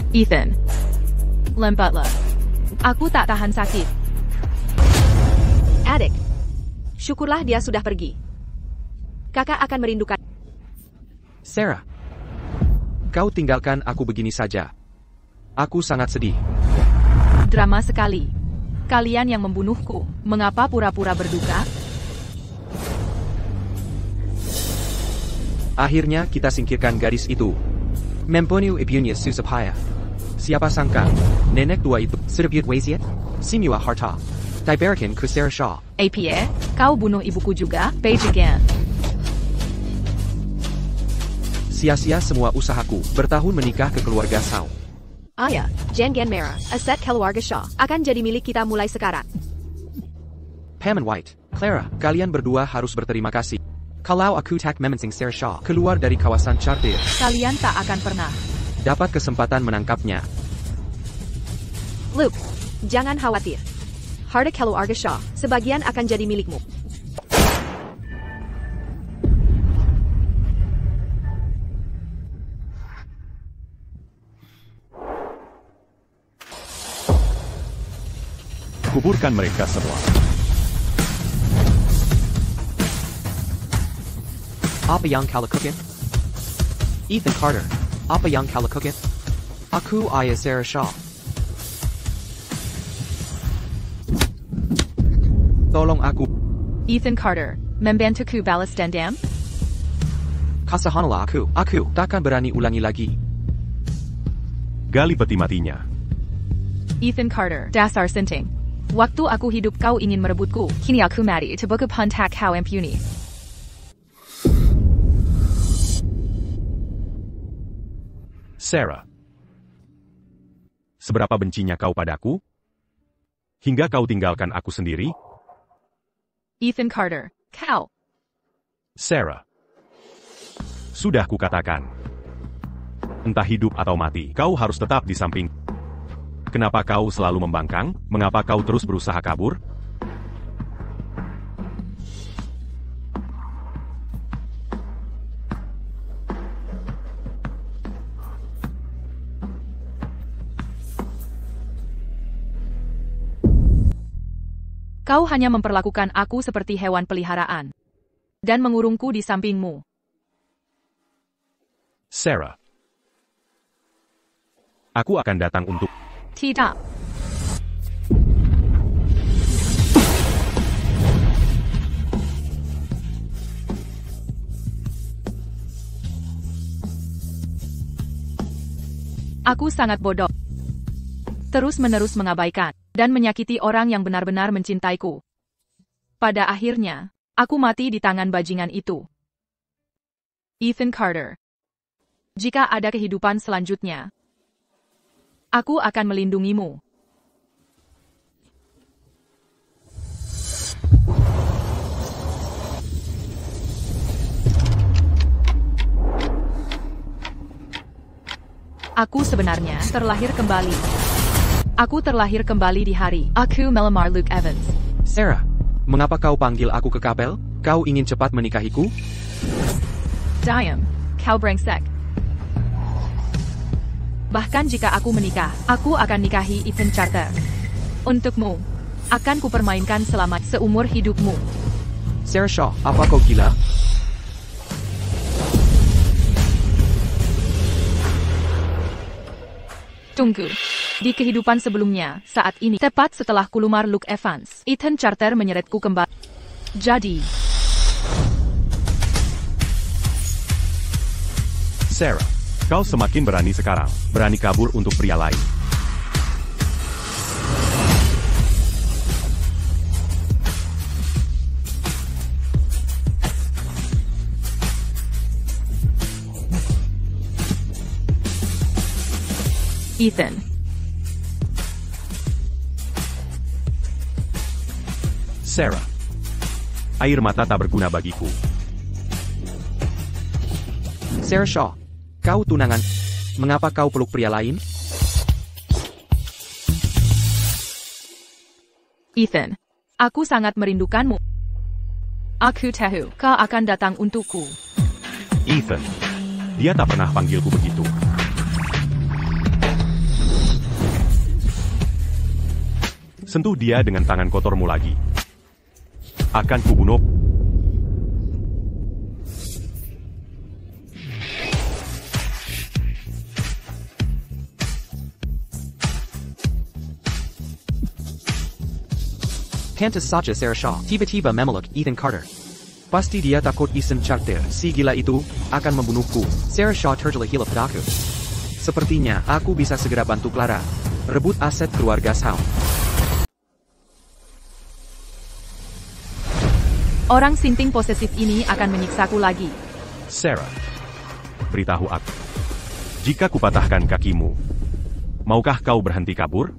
Ethan. Lembatlah. Aku tak tahan sakit. Adik. Syukurlah dia sudah pergi. Kakak akan merindukan. Sarah. Kau tinggalkan aku begini saja. Aku sangat sedih. Drama sekali. Kalian yang membunuhku, mengapa pura-pura berduka? Akhirnya kita singkirkan gadis itu. Mempunyai ibunya susah. Siapa sangka, nenek tua itu sedebut wasiat, simua harta, diberikan ke Sarah Shaw. Pierre, kau bunuh ibuku juga, Beijing. Sia-sia semua usahaku, bertahun menikah ke keluarga Shaw. Ayah, jangan merah, aset keluarga Shaw akan jadi milik kita mulai sekarang. Pam and White, Clara, kalian berdua harus berterima kasih. Kalau aku tak memensing Sarah Shaw keluar dari kawasan Chartier, Kalian tak akan pernah. dapat kesempatan menangkapnya. Luke, jangan khawatir. Harta keluarga Shaw, sebagian akan jadi milikmu. Kuburkan mereka semua. Apa yang kau lakukan? Ethan Carter, apa yang kau lakukan? Aku ayah Sarah Shaw. Tolong aku. Ethan Carter, membantuku balas dendam? Kasihanlah aku. Aku takkan berani ulangi lagi. Gali peti matinya. Ethan Carter, dasar senting. Waktu aku hidup kau ingin merebutku, kini aku mati untuk pentak kau impuni. Sarah. Seberapa bencinya kau padaku? Hingga kau tinggalkan aku sendiri? Ethan Carter, kau. Sarah. Sudah kukatakan. Entah hidup atau mati, kau harus tetap di samping. Kenapa kau selalu membangkang? Mengapa kau terus berusaha kabur? Kau hanya memperlakukan aku seperti hewan peliharaan. Dan mengurungku di sampingmu. Sarah. Aku akan datang untuk... Tidak. Aku sangat bodoh. Terus-menerus mengabaikan dan menyakiti orang yang benar-benar mencintaiku. Pada akhirnya, aku mati di tangan bajingan itu. Ethan Carter. Jika ada kehidupan selanjutnya, aku akan melindungimu. Aku sebenarnya terlahir kembali. Aku terlahir kembali di hari aku melamar Luke Evans. Sarah, mengapa kau panggil aku ke kapel? Kau ingin cepat menikahiku? Diam, kau brengsek. Bahkan jika aku menikah, aku akan nikahi Ethan Carter. Untukmu, akan kupermainkan selama seumur hidupmu. Sarah Shaw, apa kau gila? Tunggu. Di kehidupan sebelumnya, saat ini, tepat setelah kulumar Luke Evans, Ethan Carter menyeretku kembali. Jadi, Sarah. Kau semakin berani sekarang. Berani kabur untuk pria lain. Ethan. Sarah. Air mata tak berguna bagiku. Sarah Shaw, kau tunangan. Mengapa kau peluk pria lain? Ethan. Aku sangat merindukanmu. Aku tahu kau akan datang untukku. Ethan. Dia tak pernah panggilku begitu. Sentuh dia dengan tangan kotormu lagi. Akan kubunuh. Pantas saja Sarah Shaw tiba-tiba memeluk Ethan Carter. Pasti dia takut Ethan Carter, si gila itu, akan membunuhku. Sarah Shaw tergila-gila padaku. Sepertinya aku bisa segera bantu Clara rebut aset keluarga Shaw. Orang sinting posesif ini akan menyiksaku lagi. Sarah, beritahu aku. Jika kupatahkan kakimu, maukah kau berhenti kabur?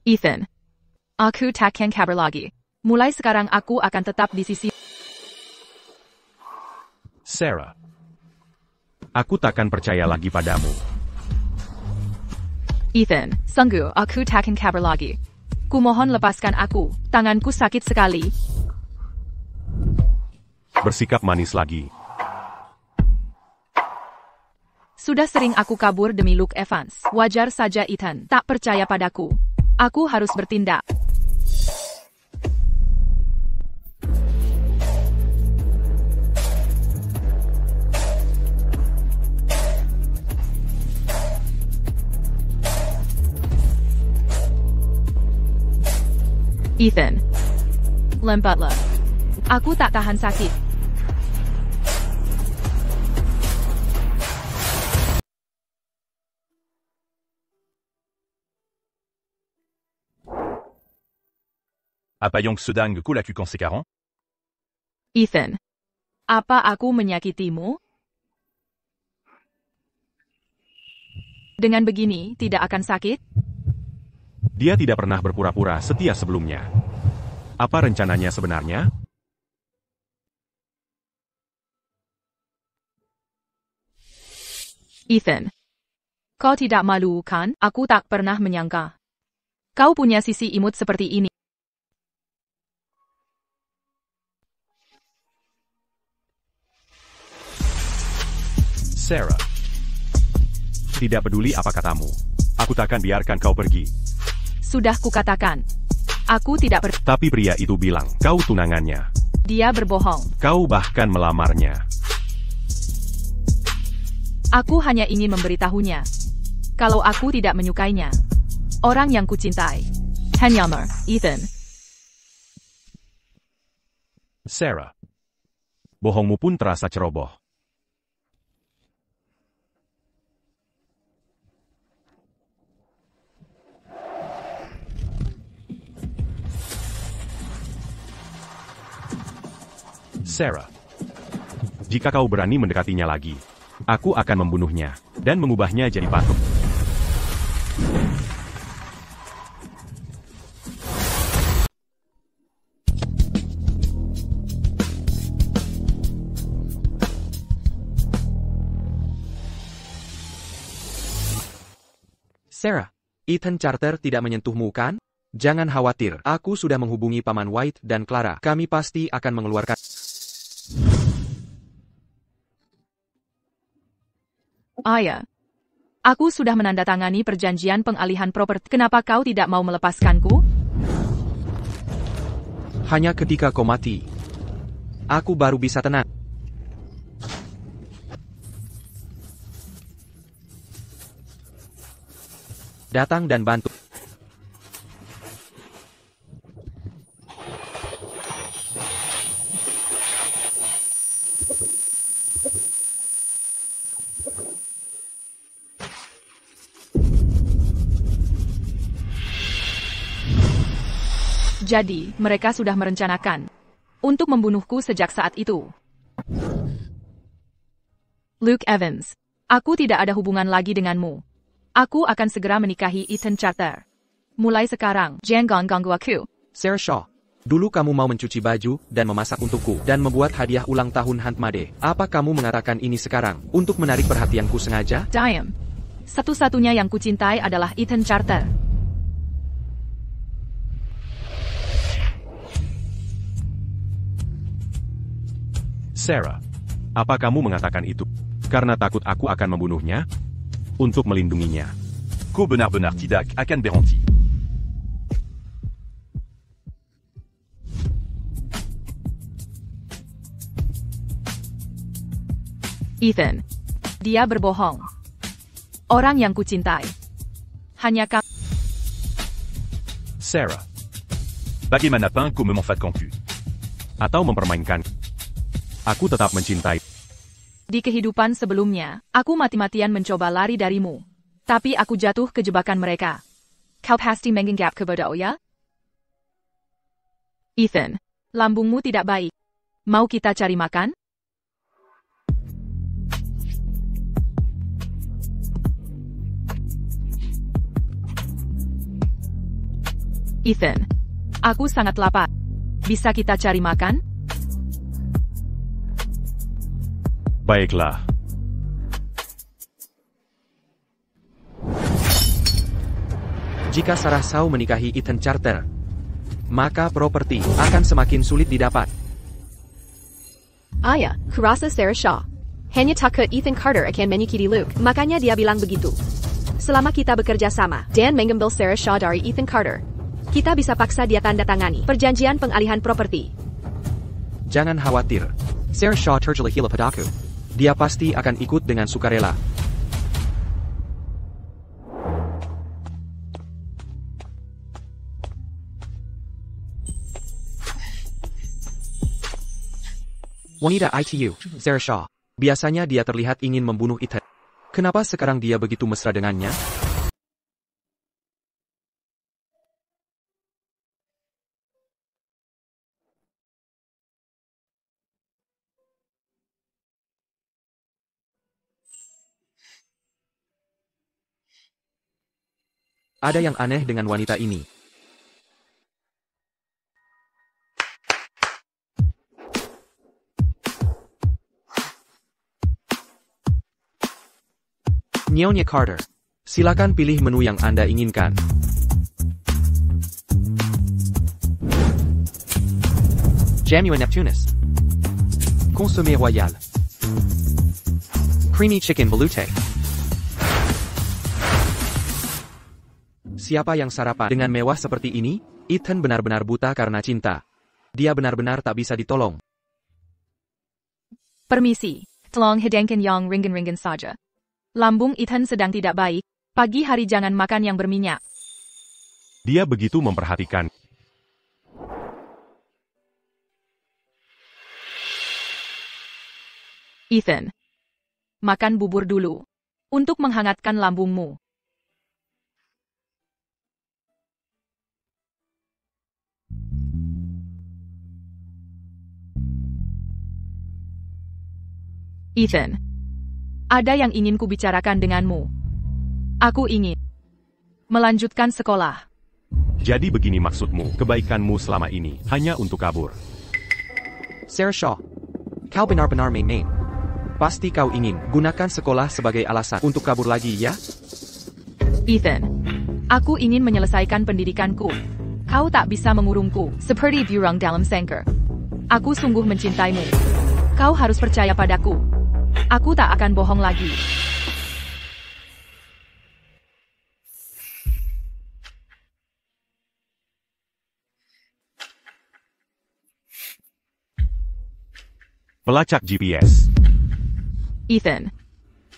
Ethan, aku takkan kabur lagi. Mulai sekarang aku akan tetap di sisi. Sarah, aku takkan percaya lagi padamu. Ethan, sungguh aku takkan kabur lagi. Kumohon lepaskan aku, tanganku sakit sekali. Bersikap manis lagi. Sudah sering aku kabur demi Luke Evans. Wajar saja Ethan tak percaya padaku. Aku harus bertindak. Ethan, lempatlah. Aku tak tahan sakit. Apa yang sedang kulakukan sekarang? Ethan, apa aku menyakitimu? Dengan begini, tidak akan sakit? Dia tidak pernah berpura-pura setia sebelumnya. Apa rencananya sebenarnya? Ethan, kau tidak malu kan? Aku tak pernah menyangka kau punya sisi imut seperti ini. Sarah, tidak peduli apa katamu. Aku takkan biarkan kau pergi. Sudah kukatakan, aku tidak Tapi pria itu bilang, kau tunangannya. Dia berbohong. Kau bahkan melamarnya. Aku hanya ingin memberitahunya kalau aku tidak menyukainya. Orang yang kucintai. Hanyamer, Ethan. Sarah, bohongmu pun terasa ceroboh. Sarah, jika kau berani mendekatinya lagi, aku akan membunuhnya dan mengubahnya jadi patung. Sarah, Ethan Carter tidak menyentuhmu kan? Jangan khawatir, aku sudah menghubungi Paman White dan Clara. Kami pasti akan mengeluarkan. Ayah, aku sudah menandatangani perjanjian pengalihan properti. Kenapa kau tidak mau melepaskanku? Hanya ketika kau mati, aku baru bisa tenang. Datang dan bantu. Jadi, mereka sudah merencanakan untuk membunuhku sejak saat itu. Luke Evans, aku tidak ada hubungan lagi denganmu. Aku akan segera menikahi Ethan Carter. Mulai sekarang, jangan ganggu aku. Sarah Shaw, dulu kamu mau mencuci baju dan memasak untukku dan membuat hadiah ulang tahun Handmade. Apa kamu mengatakan ini sekarang untuk menarik perhatianku sengaja? Diam. Satu-satunya yang kucintai adalah Ethan Carter. Sarah, Apa kamu mengatakan itu? Karena takut aku akan membunuhnya? Untuk melindunginya. Kau benar-benar tidak akan berhenti. Ethan. Dia berbohong. Orang yang kucintai. Hanya kamu. Sarah. Bagaimana kau memanfaatkanku? Atau mempermainkan. Aku tetap mencintai. Di kehidupan sebelumnya, aku mati-matian mencoba lari darimu. Tapi aku jatuh ke jebakan mereka. Kau pasti menganggap kebodoh ya? Ethan. Lambungmu tidak baik. Mau kita cari makan? Ethan. Aku sangat lapar. Bisa kita cari makan? Baiklah. Jika Sarah Shaw menikahi Ethan Carter, maka properti akan semakin sulit didapat. Ayah, kurasa Sarah Shaw. Hanya takut Ethan Carter akan menyakiti Luke, makanya dia bilang begitu. Selama kita bekerja sama, dan mengambil Sarah Shaw dari Ethan Carter, kita bisa paksa dia tanda tangani perjanjian pengalihan properti. Jangan khawatir. Sarah Shaw tergila-gila padaku. Dia pasti akan ikut dengan sukarela. Wanita ITU, Sarah Shaw. Biasanya dia terlihat ingin membunuh Ethan. Kenapa sekarang dia begitu mesra dengannya? Ada yang aneh dengan wanita ini. Nyonya Carter, silakan pilih menu yang Anda inginkan. Jamua Neptunus, Consommé Royal, Creamy Chicken Velouté. Siapa yang sarapan dengan mewah seperti ini? Ethan benar-benar buta karena cinta. Dia benar-benar tak bisa ditolong. Permisi, tolong hidangkan yang ringan-ringan saja. Lambung Ethan sedang tidak baik. Pagi hari jangan makan yang berminyak. Dia begitu memperhatikan. Ethan, makan bubur dulu. Untuk menghangatkan lambungmu. Ethan, ada yang ingin kubicarakan denganmu. Aku ingin melanjutkan sekolah. Jadi begini maksudmu, kebaikanmu selama ini hanya untuk kabur. Sarah Shaw, kau benar-benar main-main. Pasti kau ingin gunakan sekolah sebagai alasan untuk kabur lagi, ya? Ethan, aku ingin menyelesaikan pendidikanku. Kau tak bisa mengurungku seperti burung dalam sangkar. Aku sungguh mencintaimu. Kau harus percaya padaku. Aku tak akan bohong lagi. Pelacak GPS. Ethan,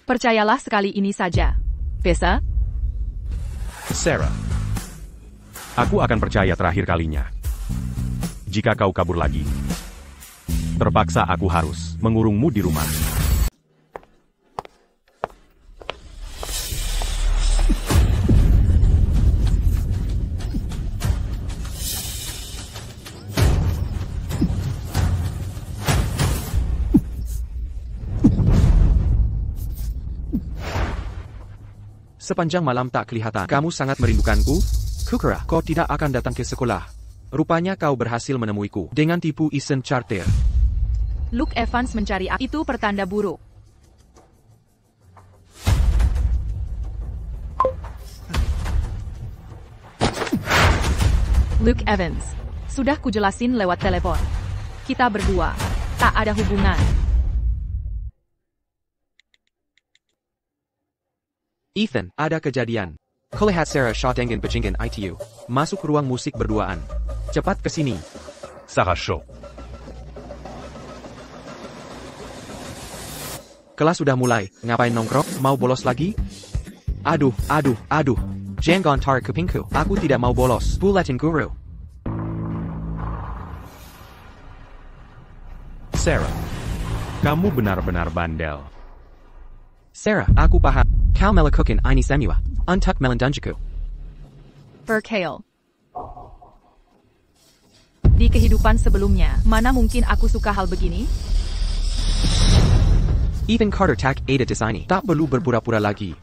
percayalah sekali ini saja. Bisa? Sarah. Aku akan percaya terakhir kalinya. Jika kau kabur lagi, terpaksa aku harus mengurungmu di rumah. Sepanjang malam tak kelihatan. Kamu sangat merindukanku? Kukira kau tidak akan datang ke sekolah. Rupanya kau berhasil menemuiku dengan tipu Ethan Carter. Luke Evans mencari aku. Itu pertanda buruk. Luke Evans, sudah kujelasin lewat telepon. Kita berdua tak ada hubungan. Ethan, ada kejadian. Kulihat Sarah Shaw dengan Bajingan ITU. Masuk ruang musik berduaan. Cepat ke sini. Sarah Shaw. Kelas sudah mulai, ngapain nongkrong? Mau bolos lagi? Aduh. Jangan tarik kupingku, aku tidak mau bolos. Buletin guru. Sarah, kamu benar-benar bandel. Sarah, aku paham. Kau melakukan ini semua untuk melindungiku. Berkhail. Di kehidupan sebelumnya, mana mungkin aku suka hal begini? Ethan Carter tak ada di sini. Tak perlu berpura-pura lagi.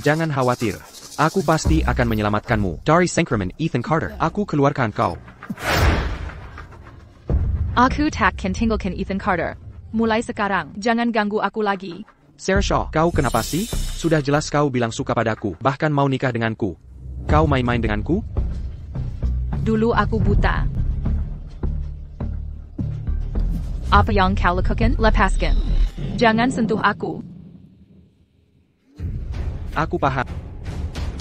Jangan khawatir. Aku pasti akan menyelamatkanmu. Dari sengkraman Ethan Carter, aku keluarkan kau. Aku tak akan tinggalkan Ethan Carter. Mulai sekarang, jangan ganggu aku lagi. Sarah Shaw, kau kenapa sih? Sudah jelas kau bilang suka padaku, bahkan mau nikah denganku. Kau main-main denganku? Dulu aku buta. Apa yang kau lakukan? Lepaskan. Jangan sentuh aku. Aku paham.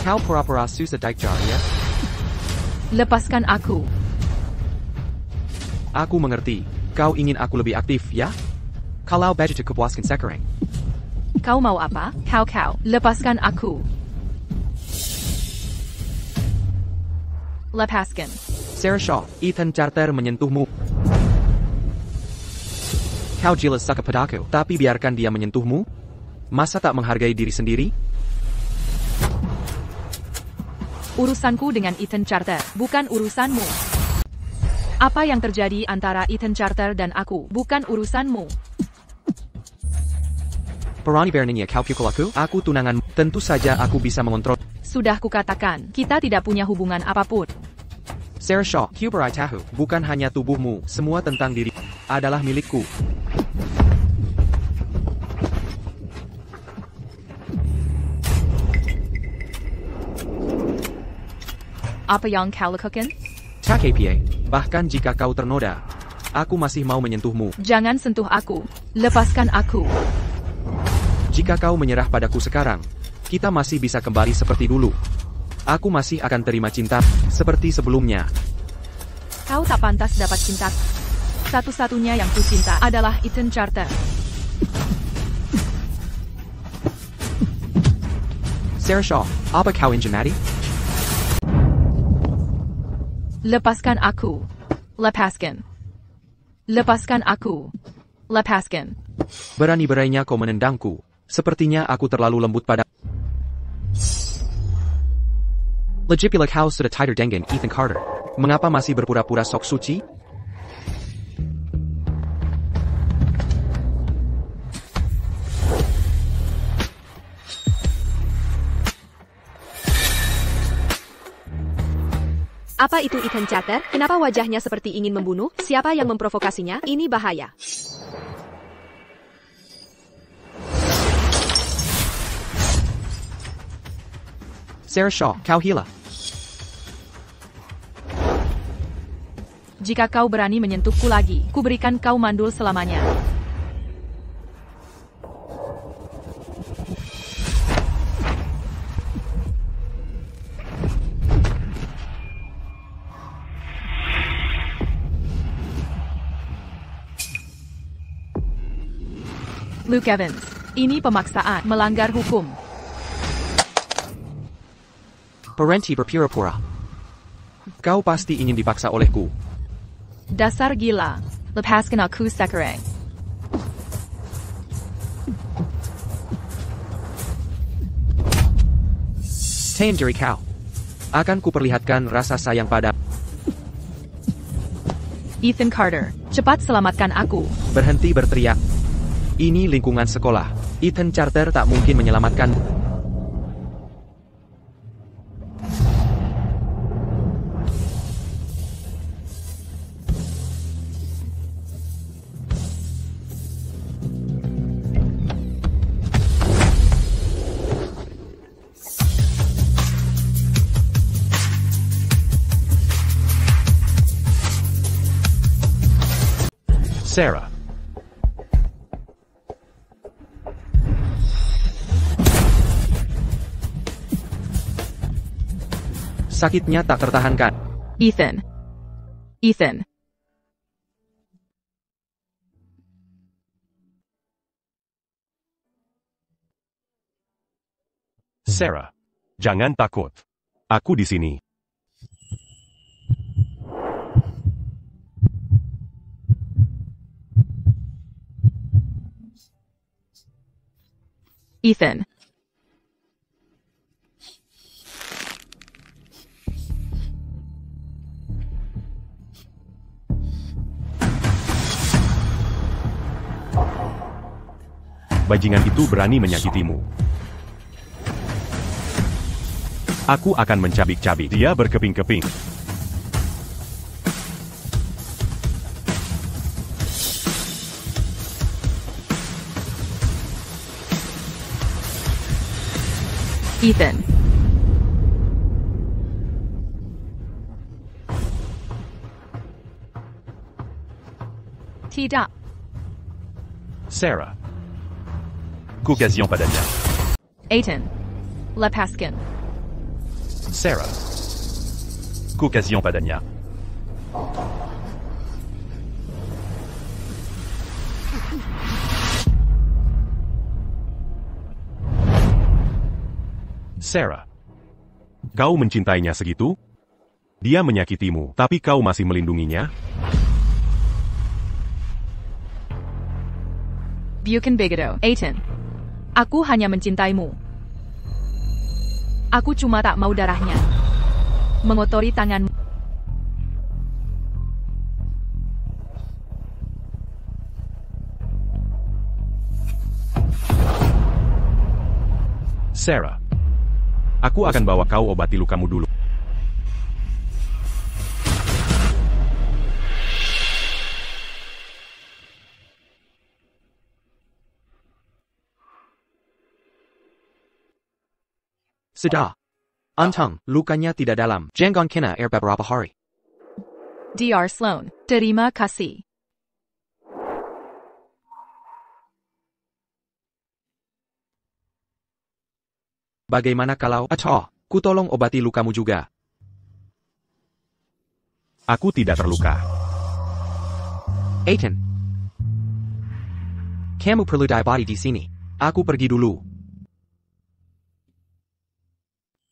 Kau pura-pura susah daikjar, ya? Lepaskan aku. Aku mengerti. Kau ingin aku lebih aktif, ya? Kalau begitu kepuaskan sekarang. Kau mau apa? Kau. Lepaskan aku. Lepaskan. Sarah Shaw, Ethan Carter menyentuhmu. Kau jelas suka padaku, tapi biarkan dia menyentuhmu? Masa tak menghargai diri sendiri? Urusanku dengan Ethan Carter, bukan urusanmu. Apa yang terjadi antara Ethan Carter dan aku, bukan urusanmu. Perani beraninya kau pukul aku? Aku tunangan, tentu saja aku bisa mengontrol. Sudah kukatakan, kita tidak punya hubungan apapun. Sarah Shaw, Kuberai tahu, bukan hanya tubuhmu, semua tentang diri adalah milikku. Apa yang kau lakukan? Tak apa, bahkan jika kau ternoda, aku masih mau menyentuhmu. Jangan sentuh aku. Lepaskan aku. Jika kau menyerah padaku sekarang, kita masih bisa kembali seperti dulu. Aku masih akan terima cinta, seperti sebelumnya. Kau tak pantas dapat cinta. Satu-satunya yang ku cinta adalah Ethan Carter. Sarah Shaw, apa kau ingin mati? Lepaskan aku. Lepaskan. Lepaskan aku. Lepaskan. Berani-beraninya kau menendangku. Sepertinya aku terlalu lembut pada. Lagipula kau sudah tighter dengan Ethan Carter. Mengapa masih berpura-pura sok suci? Apa itu Ethan Carter? Kenapa wajahnya seperti ingin membunuh? Siapa yang memprovokasinya? Ini bahaya. Sarah Shaw, kau gila. Jika kau berani menyentuhku lagi, ku berikan kau mandul selamanya. Luke Evans, ini pemaksaan, melanggar hukum. Berhenti berpura-pura. Kau pasti ingin dipaksa olehku. Dasar gila. Lepaskan aku sekarang. Tahan diri kau. Akan kuperlihatkan rasa sayang pada. Ethan Carter, cepat selamatkan aku. Berhenti berteriak. Ini lingkungan sekolah. Ethan Carter tak mungkin menyelamatkan. Sarah. Sakitnya tak tertahankan. Ethan. Ethan. Sarah, jangan takut. Aku di sini. Ethan. Bajingan itu berani menyakitimu. Aku akan mencabik-cabik dia berkeping-keping. Ethan. Tidak. Sarah, Qu'occasion Padania. Ethan. Lepaskan. Sarah, Qu'occasion Padania. Sarah. Kau mencintainya segitu? Dia menyakitimu, tapi kau masih melindunginya? Bukan begitu, Ethan. Aku hanya mencintaimu. Aku cuma tak mau darahnya mengotori tanganmu. Sarah. Aku akan bawa kau obati lukamu dulu. Sudah. Untung, lukanya tidak dalam. Jangan kena air beberapa hari. Dr. Sloan, terima kasih. Bagaimana kalau, ku tolong obati lukamu juga. Aku tidak terluka. Ethan. Kamu perlu diobati di sini. Aku pergi dulu.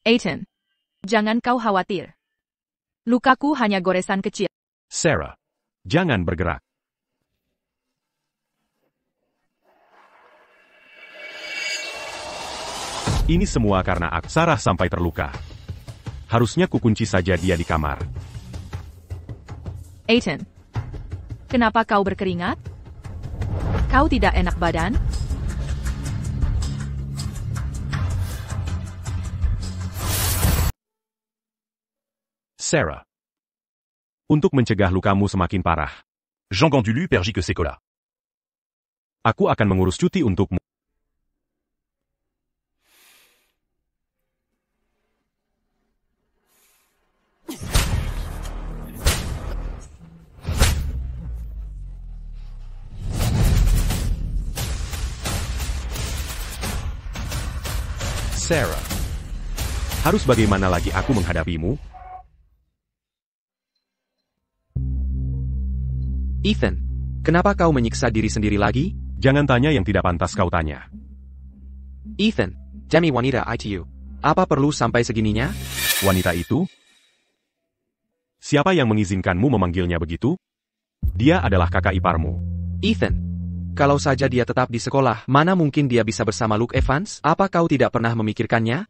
Ethan. Jangan kau khawatir. Lukaku hanya goresan kecil. Sarah. Jangan bergerak. Ini semua karena aku. Sarah sampai terluka. Harusnya kukunci saja dia di kamar. Ethan. Kenapa kau berkeringat? Kau tidak enak badan? Sarah. Untuk mencegah lukamu semakin parah, Jean Gandulu pergi que Sekolah. aku akan mengurus cuti untukmu. Sarah. Harus bagaimana lagi aku menghadapimu? Ethan. Kenapa kau menyiksa diri sendiri lagi? Jangan tanya yang tidak pantas kau tanya. Ethan. Demi wanita ITU. Apa perlu sampai segininya? Wanita itu? Siapa yang mengizinkanmu memanggilnya begitu? Dia adalah kakak iparmu. Ethan. Kalau saja dia tetap di sekolah, mana mungkin dia bisa bersama Luke Evans? Apa kau tidak pernah memikirkannya?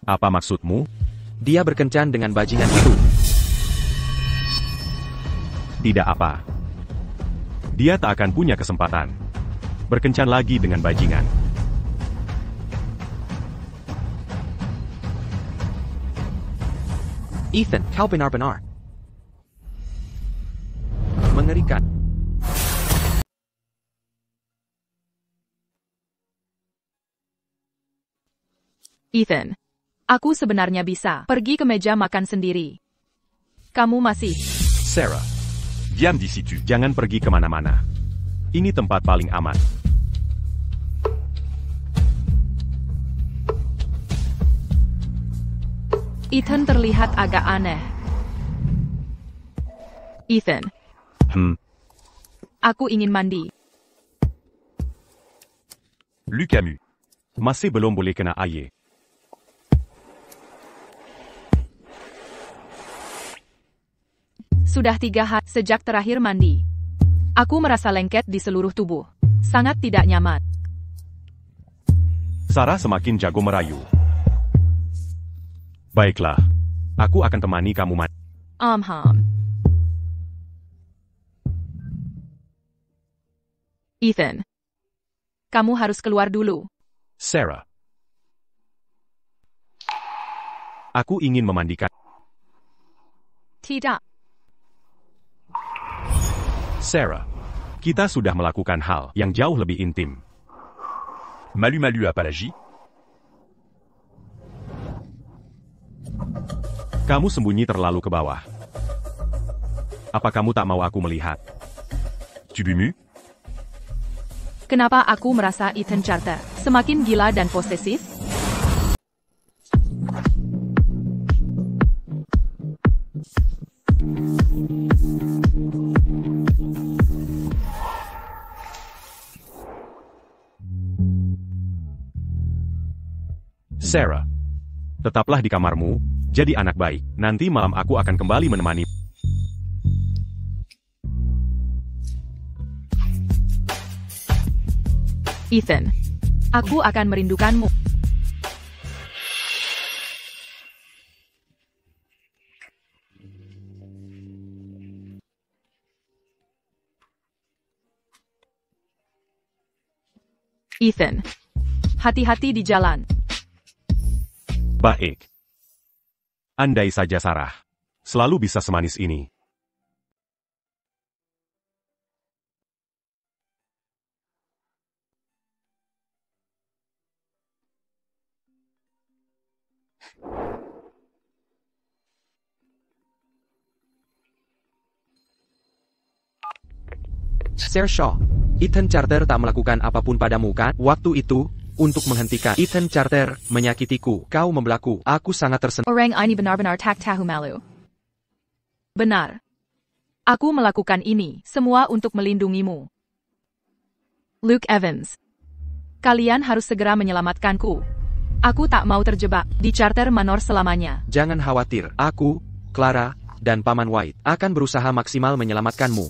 Apa maksudmu? Dia berkencan dengan bajingan itu. Tidak apa. Dia tak akan punya kesempatan berkencan lagi dengan bajingan. Ethan, kau benar-benar mengerikan. Ethan. Aku sebenarnya bisa pergi ke meja makan sendiri. Kamu masih... Sarah. Diam d'ici tu. Jangan pergi kemana-mana. Ini tempat paling aman. Ethan terlihat agak aneh. Ethan, aku ingin mandi. Luc Camus. Masih belum boleh kena air. Sudah 3 hari sejak terakhir mandi. Aku merasa lengket di seluruh tubuh. Sangat tidak nyaman. Sarah semakin jago merayu. Baiklah, aku akan temani kamu mandi. Ethan, kamu harus keluar dulu. Sarah. Aku ingin memandikan. Tidak. Sarah, kita sudah melakukan hal yang jauh lebih intim. Malu-malu à pas l'agi. Kamu sembunyi terlalu ke bawah. Apa kamu tak mau aku melihat? Tu bumu? Kenapa aku merasa Ethan Carter semakin gila dan posesif? Sarah, tetaplah di kamarmu, jadi anak baik. Nanti malam aku akan kembali menemani. Ethan, aku akan merindukanmu. Ethan, hati-hati di jalan. Baik. Andai saja Sarah selalu bisa semanis ini. Sarah Shaw, Ethan Carter tak melakukan apapun padamu kan? Waktu itu, untuk menghentikan Ethan Carter menyakitiku, kau membelaku. Aku sangat tersentuh. Orang ini benar-benar tak tahu malu. Benar. Aku melakukan ini semua untuk melindungimu. Luke Evans. Kalian harus segera menyelamatkanku. Aku tak mau terjebak di Charter Manor selamanya. Jangan khawatir, aku, Clara, dan Paman White akan berusaha maksimal menyelamatkanmu.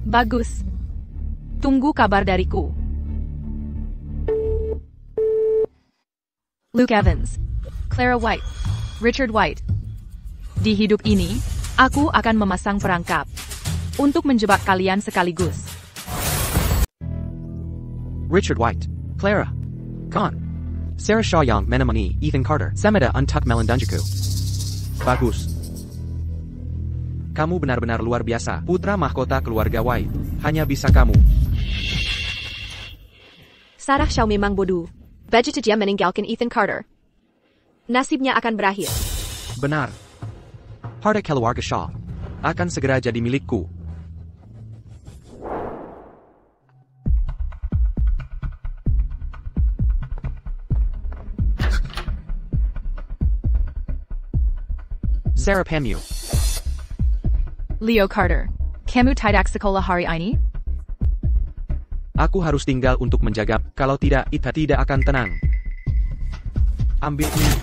Bagus. Tunggu kabar dariku. Luke Evans, Clara White, Richard White. Di hidup ini, aku akan memasang perangkap untuk menjebak kalian sekaligus. Richard White, Clara, Khan, Sarah Shaw yang menemani Ethan Carter, Semeda Untuck Melendunjaku. Bagus. Kamu benar-benar luar biasa, putra mahkota keluarga White. Hanya bisa kamu. Sarah Shaw memang bodoh. Begitu dia meninggalkan Ethan Carter, nasibnya akan berakhir. Benar. Harta keluarga Shaw akan segera jadi milikku. Sarah Pamu. Leo Carter, kamu tidak sekolah hari ini? Aku harus tinggal untuk menjaga, kalau tidak, Ita tidak akan tenang. Ambil ini.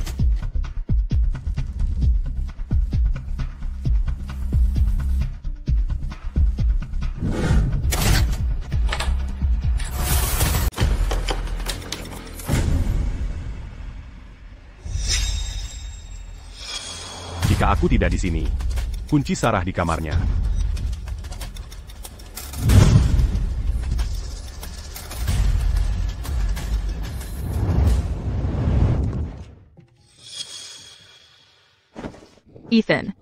Jika aku tidak di sini, kunci Sarah di kamarnya. Ethan.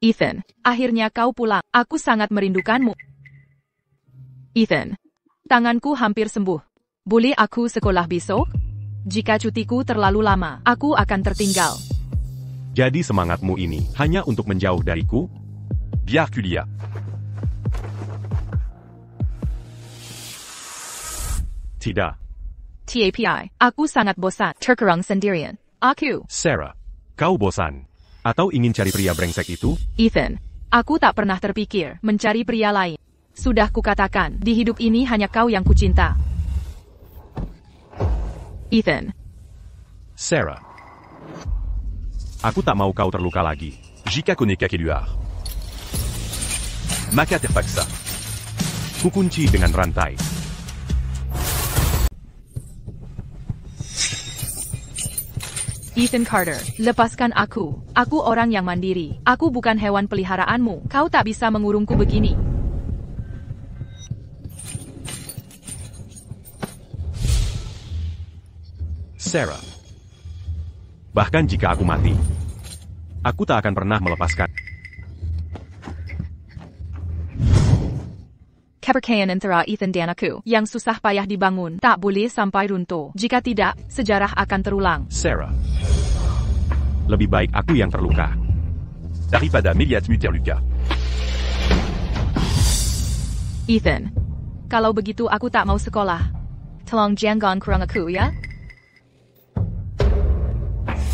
Ethan, akhirnya kau pulang. Aku sangat merindukanmu. Ethan, tanganku hampir sembuh. Boleh aku sekolah besok? Jika cutiku terlalu lama, aku akan tertinggal. Jadi semangatmu ini hanya untuk menjauh dariku? Biar Kulia. Tidak. TAPI, aku sangat bosan. Terkurang sendirian. Aku, Sarah, kau bosan? Atau ingin cari pria brengsek itu? Ethan. Aku tak pernah terpikir mencari pria lain. Sudah kukatakan, di hidup ini hanya kau yang kucinta. Ethan. Sarah, aku tak mau kau terluka lagi. Jika connais Kakeluar. Maka terpaksa. Kukunci dengan rantai. Ethan Carter, lepaskan aku. Aku orang yang mandiri. Aku bukan hewan peliharaanmu. Kau tak bisa mengurungku begini. Sarah, bahkan jika aku mati, aku tak akan pernah melepaskan. Kepercayaan antara Ethan dan aku, yang susah payah dibangun, tak boleh sampai runtuh. Jika tidak, sejarah akan terulang. Sarah, lebih baik aku yang terluka. Daripada melihatmu terluka. Ethan, kalau begitu aku tak mau sekolah. Tolong jangan kurang aku ya.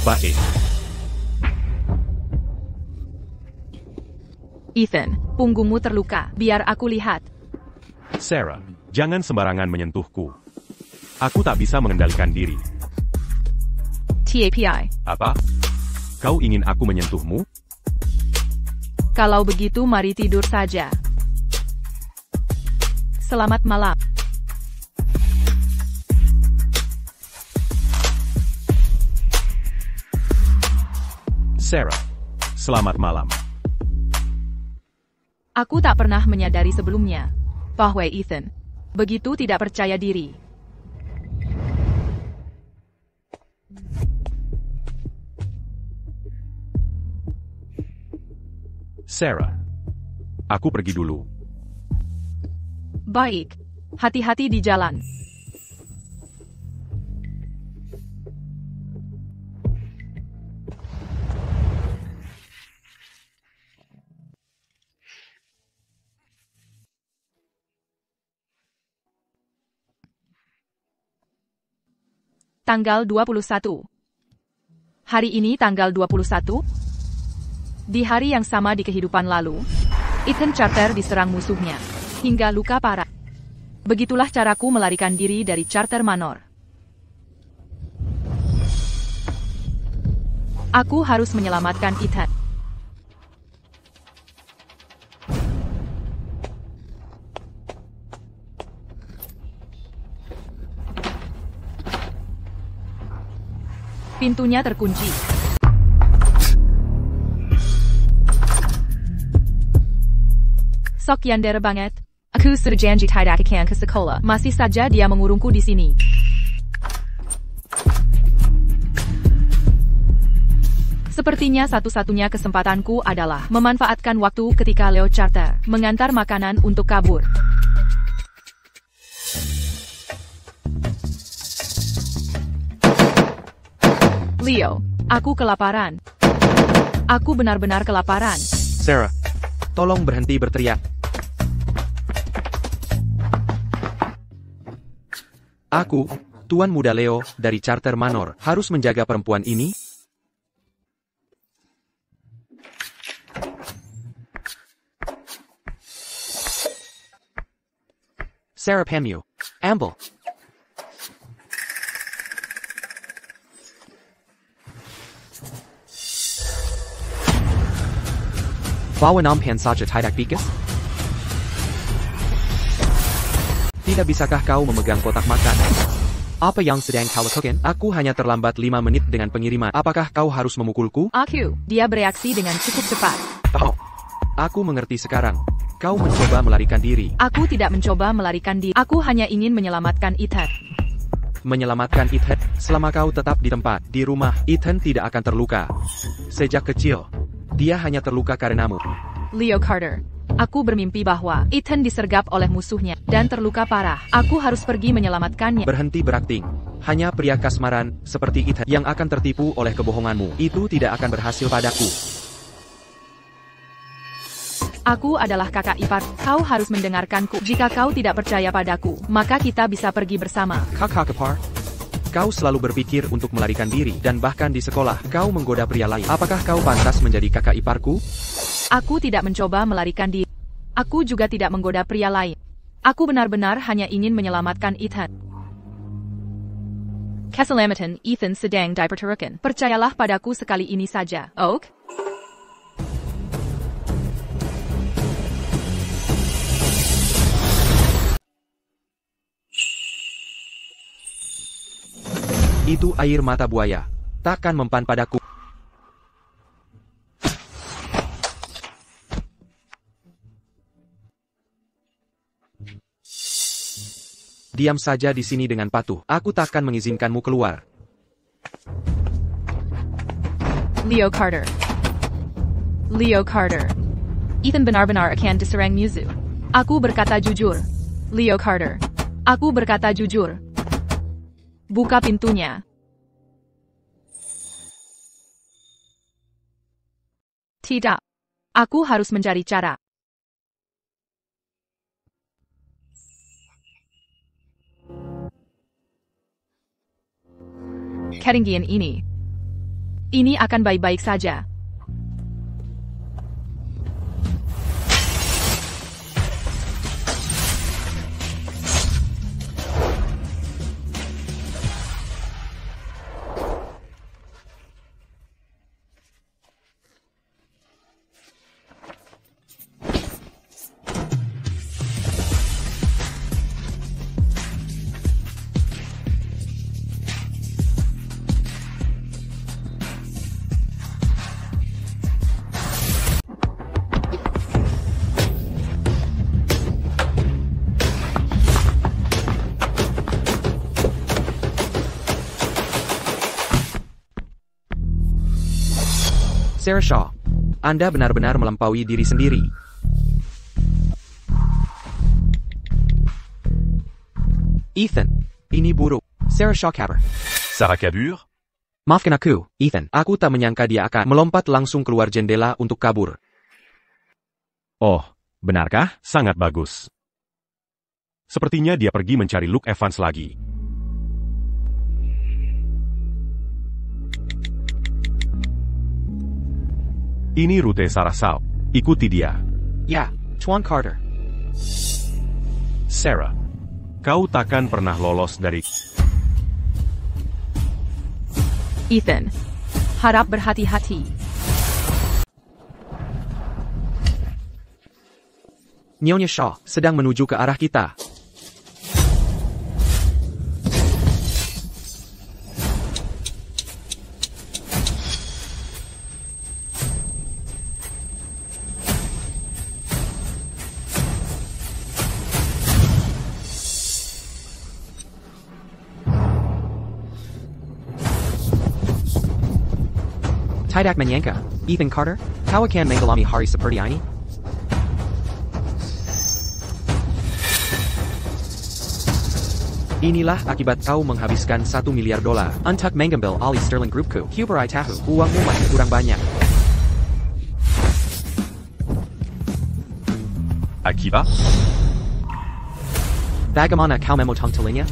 Baik. Ethan, punggungmu terluka. Biar aku lihat. Sarah, jangan sembarangan menyentuhku. Aku tak bisa mengendalikan diri. TAPI, Apa? Kau ingin aku menyentuhmu? kalau begitu mari tidur saja. Selamat malam. Sarah, selamat malam. Aku tak pernah menyadari sebelumnya bahwa Ethan begitu tidak percaya diri. Sarah, aku pergi dulu. Baik, hati-hati di jalan. Tanggal 21. Hari ini tanggal 21. Di hari yang sama di kehidupan lalu, Ethan Carter diserang musuhnya, hingga luka parah. Begitulah caraku melarikan diri dari Carter Manor. Aku harus menyelamatkan Ethan. Pintunya terkunci. Sok Yandere banget. Aku sudah janji tidak akan ke sekolah. Masih saja dia mengurungku di sini. Sepertinya satu-satunya kesempatanku adalah memanfaatkan waktu ketika Leo Carter mengantar makanan untuk kabur. Leo, aku kelaparan. Aku benar-benar kelaparan. Sarah, tolong berhenti berteriak. Aku, Tuan Muda Leo, dari Carter Manor, harus menjaga perempuan ini? Sarah Pamu, Amble. Bawa nampan saja tidak bikas? Tidak bisakah kau memegang kotak makan? Apa yang sedang kau lakukan? Aku hanya terlambat 5 menit dengan pengiriman. Apakah kau harus memukulku? Dia bereaksi dengan cukup cepat. Oh, aku mengerti sekarang. Kau mencoba melarikan diri. Aku tidak mencoba melarikan diri. Aku hanya ingin menyelamatkan Ethan. Menyelamatkan Ethan? Selama kau tetap di tempat, di rumah, Ethan tidak akan terluka. Sejak kecil, dia hanya terluka karenamu. Leo Carter. Aku bermimpi bahwa Ethan disergap oleh musuhnya dan terluka parah. Aku harus pergi menyelamatkannya. Berhenti berakting. Hanya pria kasmaran seperti Ethan yang akan tertipu oleh kebohonganmu. Itu tidak akan berhasil padaku. Aku adalah kakak ipar. Kau harus mendengarkanku. Jika kau tidak percaya padaku, maka kita bisa pergi bersama. Kakak ipar? Kau selalu berpikir untuk melarikan diri, dan bahkan di sekolah, kau menggoda pria lain. Apakah kau pantas menjadi kakak iparku? Aku tidak mencoba melarikan diri. Aku juga tidak menggoda pria lain. Aku benar-benar hanya ingin menyelamatkan Ethan. Keselamatan Ethan sedang dipertaruhkan. Percayalah padaku sekali ini saja, Oak. Itu air mata buaya. Takkan mempan padaku. Diam saja di sini dengan patuh. Aku takkan mengizinkanmu keluar. Leo Carter. Leo Carter. Ethan benar-benar akan diserang musuh. Aku berkata jujur. Leo Carter. Aku berkata jujur. Buka pintunya. Tidak. Aku harus mencari cara. Ketinggian ini. Ini akan baik-baik saja. Sarah Shaw, Anda benar-benar melampaui diri sendiri. Ethan, ini buruk. Sarah Shaw kabur. Sarah kabur? Maafkan aku, Ethan. Aku tak menyangka dia akan melompat langsung keluar jendela untuk kabur. Oh, benarkah? Sangat bagus. Sepertinya dia pergi mencari Luke Evans lagi. Ini rute Sarah Shaw. Ikuti dia. Ya, Tuan Carter. Sarah, kau takkan pernah lolos dari... Ethan, harap berhati-hati. Nyonya Shaw sedang menuju ke arah kita. Tidak menyangka, Ethan Carter, kau akan mengalami hari seperti ini? Inilah akibat kau menghabiskan $1 miliar untuk mengambil alih Sterling Groupku. Kuberai tahu, uangmu masih kurang banyak. Akibat? Bagaimana kau memotong telinga?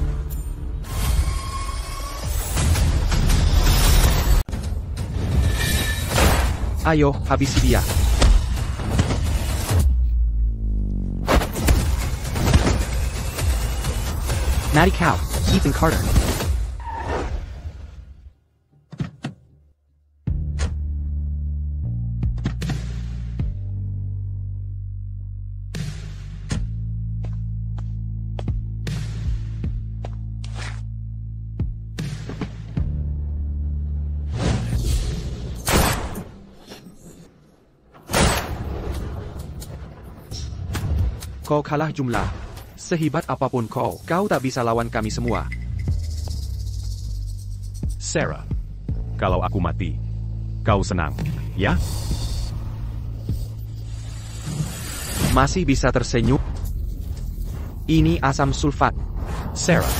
Ayo, habisi dia. Mari kau, Ethan Carter. Kau kalah jumlah. Sehebat apapun kau tak bisa lawan kami semua. Sarah, kalau aku mati, kau senang, ya? Masih bisa tersenyum? Ini asam sulfat. Sarah,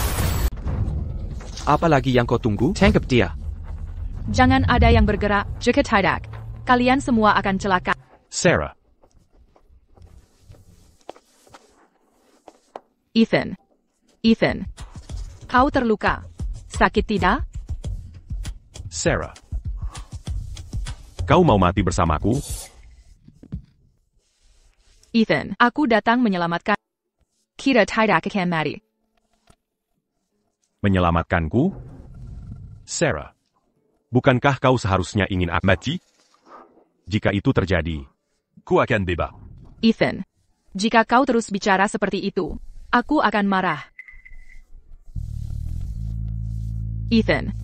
Apalagi yang kau tunggu? Tangkap dia. Jangan ada yang bergerak, jika tidak, kalian semua akan celaka. Sarah, Ethan. Ethan. Kau terluka. Sakit tidak? Sarah. Kau mau mati bersamaku? Ethan, aku datang menyelamatkan. Kita tidak akan mati. Menyelamatkanku? Sarah. Bukankah kau seharusnya ingin aku Mati? jika itu terjadi? Ku akan bebas. Ethan, jika kau terus bicara seperti itu, aku akan marah. Ethan,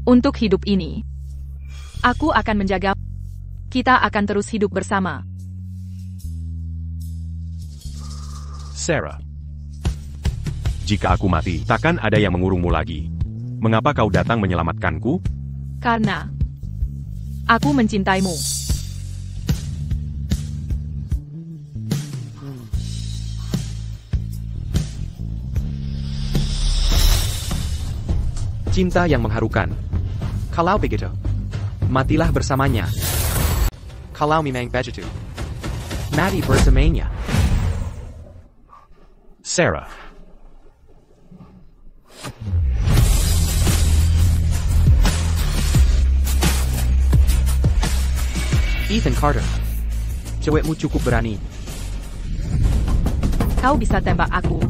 untuk hidup ini, aku akan menjaga. Kita akan terus hidup bersama. Sarah. Jika aku mati, takkan ada yang mengurungmu lagi. Mengapa kau datang menyelamatkanku? Karena aku mencintaimu. Cinta yang mengharukan. Kalau begitu, matilah bersamanya. Kalau memang begitu, mati bersamanya. Sarah. Ethan Carter. Cewekmu cukup berani. Kau bisa tembak aku.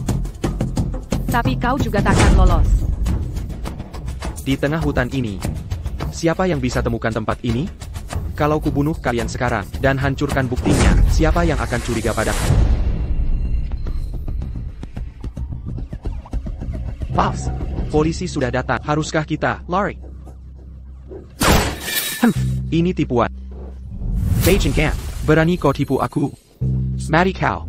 Tapi kau juga takkan lolos. Di tengah hutan ini, siapa yang bisa temukan tempat ini? Kalau kubunuh kalian sekarang dan hancurkan buktinya, siapa yang akan curiga padaku? Boss, polisi sudah datang. Haruskah kita lari? Ini tipuan. Beijing Gan, berani kau tipu aku? Mari kau.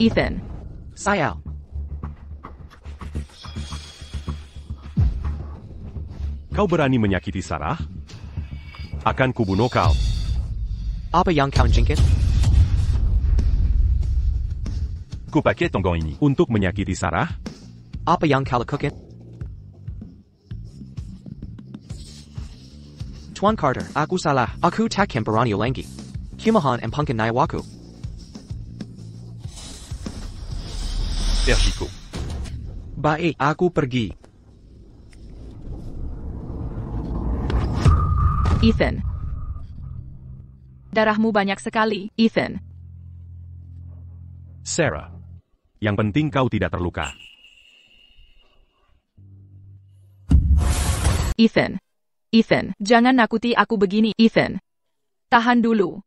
Ethan, Sayal. Kau berani menyakiti Sarah? Akan kubunuh kau. Apa yang kau jingkit? Ku pakai tonggon ini. Untuk menyakiti Sarah? Apa yang kau lakukan? Tuan Carter, aku salah. Aku takkan berani lagi. Kumohon empungkan nyawaku. Pergiku. Baik, aku pergi. Ethan. Darahmu banyak sekali, Ethan. Sarah. Yang penting kau tidak terluka. Ethan. Ethan, jangan nakuti aku begini, Ethan. Tahan dulu.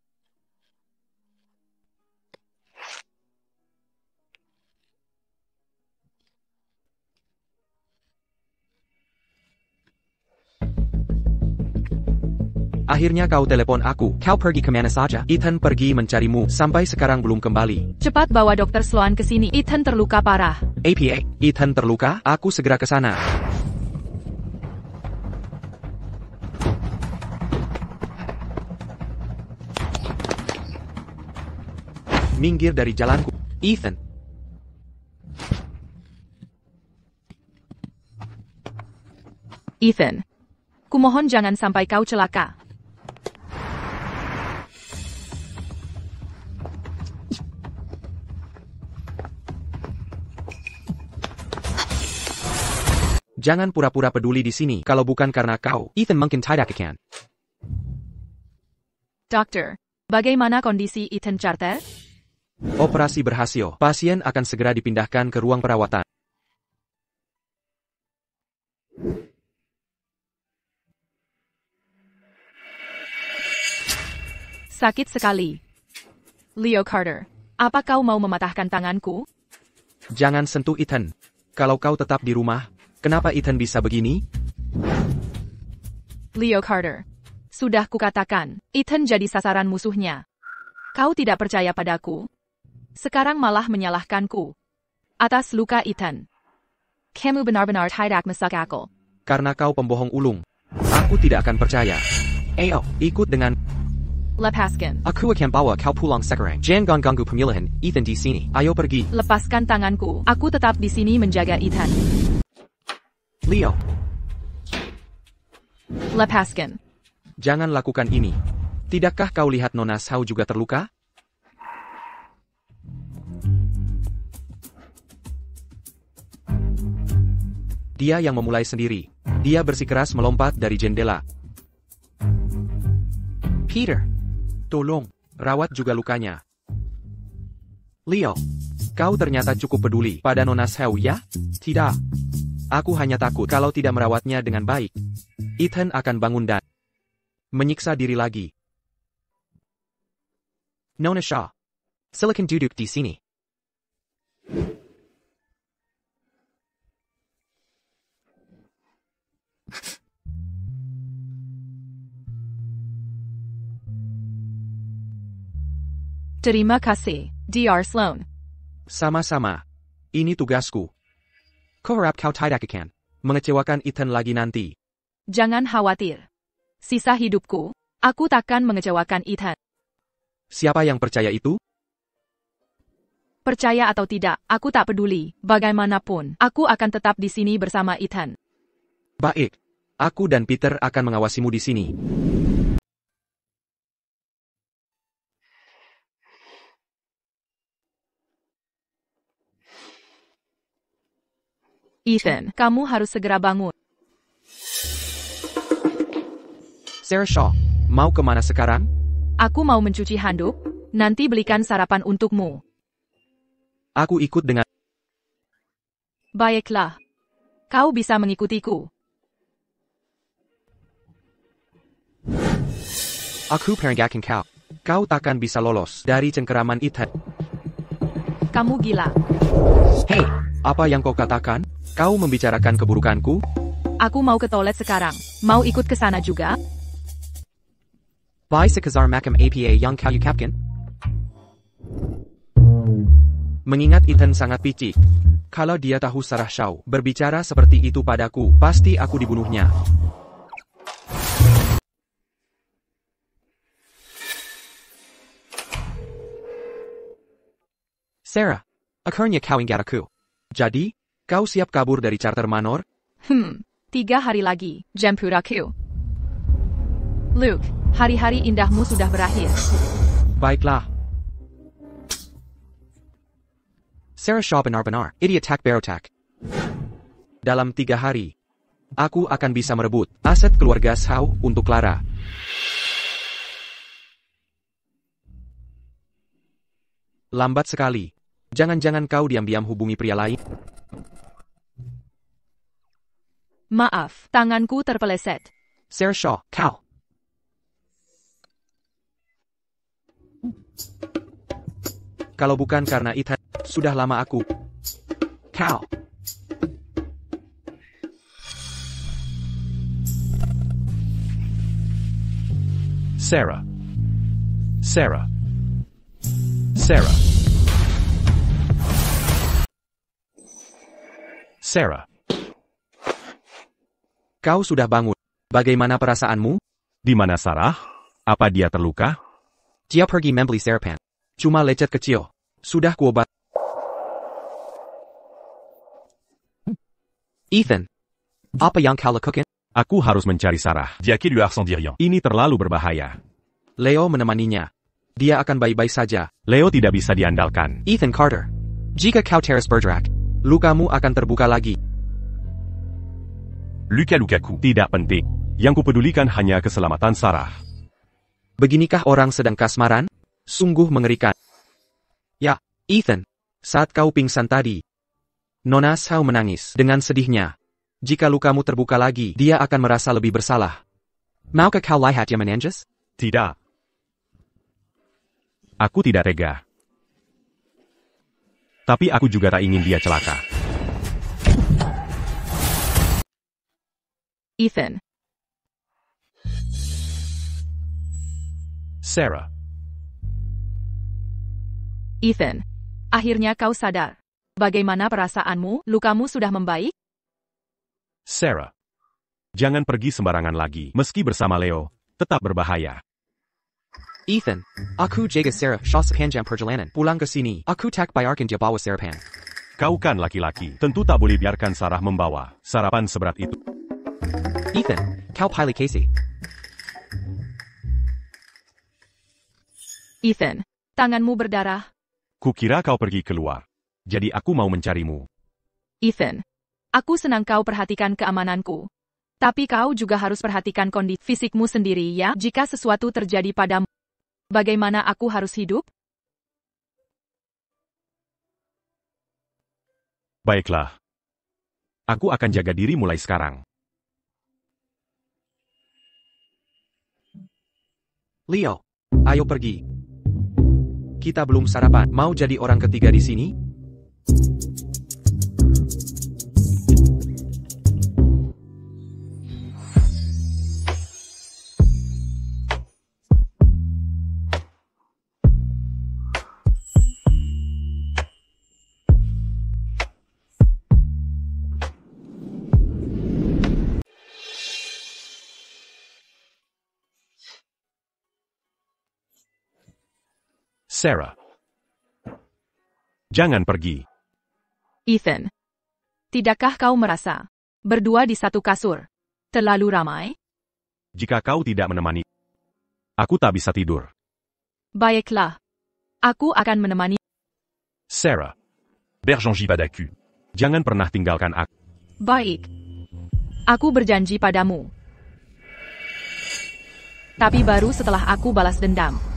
Akhirnya kau telepon aku. Kau pergi kemana saja? Ethan pergi mencarimu. Sampai sekarang belum kembali. Cepat bawa Dr. Sloan ke sini. Ethan terluka parah. APA, Ethan terluka? Aku segera ke sana. Minggir dari jalanku, Ethan. Ethan. Kumohon jangan sampai kau celaka. Jangan pura-pura peduli di sini. Kalau bukan karena kau, Ethan mungkin tidak akan. Dokter, bagaimana kondisi Ethan Carter? Operasi berhasil. Pasien akan segera dipindahkan ke ruang perawatan. Sakit sekali. Leo Carter, apa kau mau mematahkan tanganku? Jangan sentuh Ethan. Kalau kau tetap di rumah, kenapa Ethan bisa begini? Leo Carter, sudah kukatakan, Ethan jadi sasaran musuhnya. Kau tidak percaya padaku? Sekarang malah menyalahkanku. Atas luka Ethan. Kamu benar-benar tidak masuk akal. Karena kau pembohong ulung. Aku tidak akan percaya. Ayo, ikut dengan... Lepaskan. Aku akan bawa kau pulang sekarang. Jangan ganggu pemilihan Ethan di sini. Ayo pergi. Lepaskan tanganku. Aku tetap di sini menjaga Ethan. Leo. Lepaskan. Jangan lakukan ini. Tidakkah kau lihat Nona Shao juga terluka? Dia yang memulai sendiri. Dia bersikeras melompat dari jendela. Peter, tolong, rawat juga lukanya. Leo, kau ternyata cukup peduli pada Nona Shao ya? Tidak. Aku hanya takut kalau tidak merawatnya dengan baik. Ethan akan bangun dan menyiksa diri lagi. Nona Shao, silakan duduk di sini. Terima kasih, Dr. Sloan. Sama-sama. Ini tugasku. Kau harap kau tidak akan mengecewakan Ethan lagi nanti. Jangan khawatir. Sisa hidupku, aku takkan mengecewakan Ethan. Siapa yang percaya itu? Percaya atau tidak, aku tak peduli. Bagaimanapun, aku akan tetap di sini bersama Ethan. Baik. Aku dan Peter akan mengawasimu di sini. Ethan, kamu harus segera bangun. Sarah Shaw, mau kemana sekarang? Aku mau mencuci handuk, nanti belikan sarapan untukmu. Aku ikut dengan... Baiklah. Kau bisa mengikutiku. Aku peringatkan kau. Kau takkan bisa lolos dari cengkeraman Ethan. Kamu gila. Hei, apa yang kau katakan? Kau membicarakan keburukanku? Aku mau ke toilet sekarang. Mau ikut ke sana juga? By sekazar makam apa yang kau ucapkan? Mengingat Ethan sangat picik. Kalau dia tahu Sarah Shaw berbicara seperti itu padaku, pasti aku dibunuhnya. Sarah, akhirnya kau ingat aku. Jadi, kau siap kabur dari Charter Manor? 3 hari lagi, jemput aku. Luke, hari-hari indahmu sudah berakhir. Baiklah. Sarah Shaw benar-benar idiot tak berotak. Dalam 3 hari, aku akan bisa merebut aset keluarga Shaw untuk Clara. Lambat sekali. Jangan-jangan kau diam-diam hubungi pria lain? Maaf, tanganku terpeleset. Sarah Shaw, kau. Kalau bukan karena Ethan, sudah lama aku. Kau. Sarah. Sarah. Sarah. Sarah. Kau sudah bangun. Bagaimana perasaanmu? Di mana Sarah? Apa dia terluka? Dia pergi membeli sarapan. Cuma lecet kecil. Sudah kuobat. Ethan. Apa yang kau lakukan? Aku harus mencari Sarah. Jackie lui a sans dire rien. Ini terlalu berbahaya. Leo menemaninya. Dia akan baik-baik saja. Leo tidak bisa diandalkan. Ethan Carter. Jika kau terus bergerak, lukamu akan terbuka lagi. Luka Lukaku. Tidak penting. Yang kupedulikan hanya keselamatan Sarah. Beginikah orang sedang kasmaran? Sungguh mengerikan. Ya, Ethan. Saat kau pingsan tadi, Nona Shao menangis dengan sedihnya. Jika lukamu terbuka lagi, dia akan merasa lebih bersalah. Maukah kau lihat dia menangis? Tidak. Aku tidak tega. Tapi aku juga tak ingin dia celaka. Ethan. Sarah. Ethan. Akhirnya kau sadar. Bagaimana perasaanmu? Lukamu sudah membaik? Sarah. Jangan pergi sembarangan lagi. Meski bersama Leo, tetap berbahaya. Ethan, aku jaga Sarah Shaw sepanjang perjalanan. Pulang ke sini, aku tak bayarkan dia bawa sarapan. Kau kan laki-laki. Tentu tak boleh biarkan Sarah membawa sarapan seberat itu. Ethan, Kau pilih Casey. Ethan, tanganmu berdarah. Kukira kau pergi keluar. Jadi aku mau mencarimu. Ethan, aku senang kau perhatikan keamananku. Tapi kau juga harus perhatikan kondisi fisikmu sendiri ya. Jika sesuatu terjadi padamu, bagaimana aku harus hidup? Baiklah. Aku akan jaga diri mulai sekarang. Leo, ayo pergi. Kita belum sarapan. Mau jadi orang ketiga di sini? Sarah. Jangan pergi. Ethan, tidakkah kau merasa berdua di satu kasur terlalu ramai? Jika kau tidak menemani, aku tak bisa tidur. Baiklah, aku akan menemani. Sarah. Bergenji padaku. Jangan pernah tinggalkan aku. Baik, aku berjanji padamu. Tapi baru setelah aku balas dendam.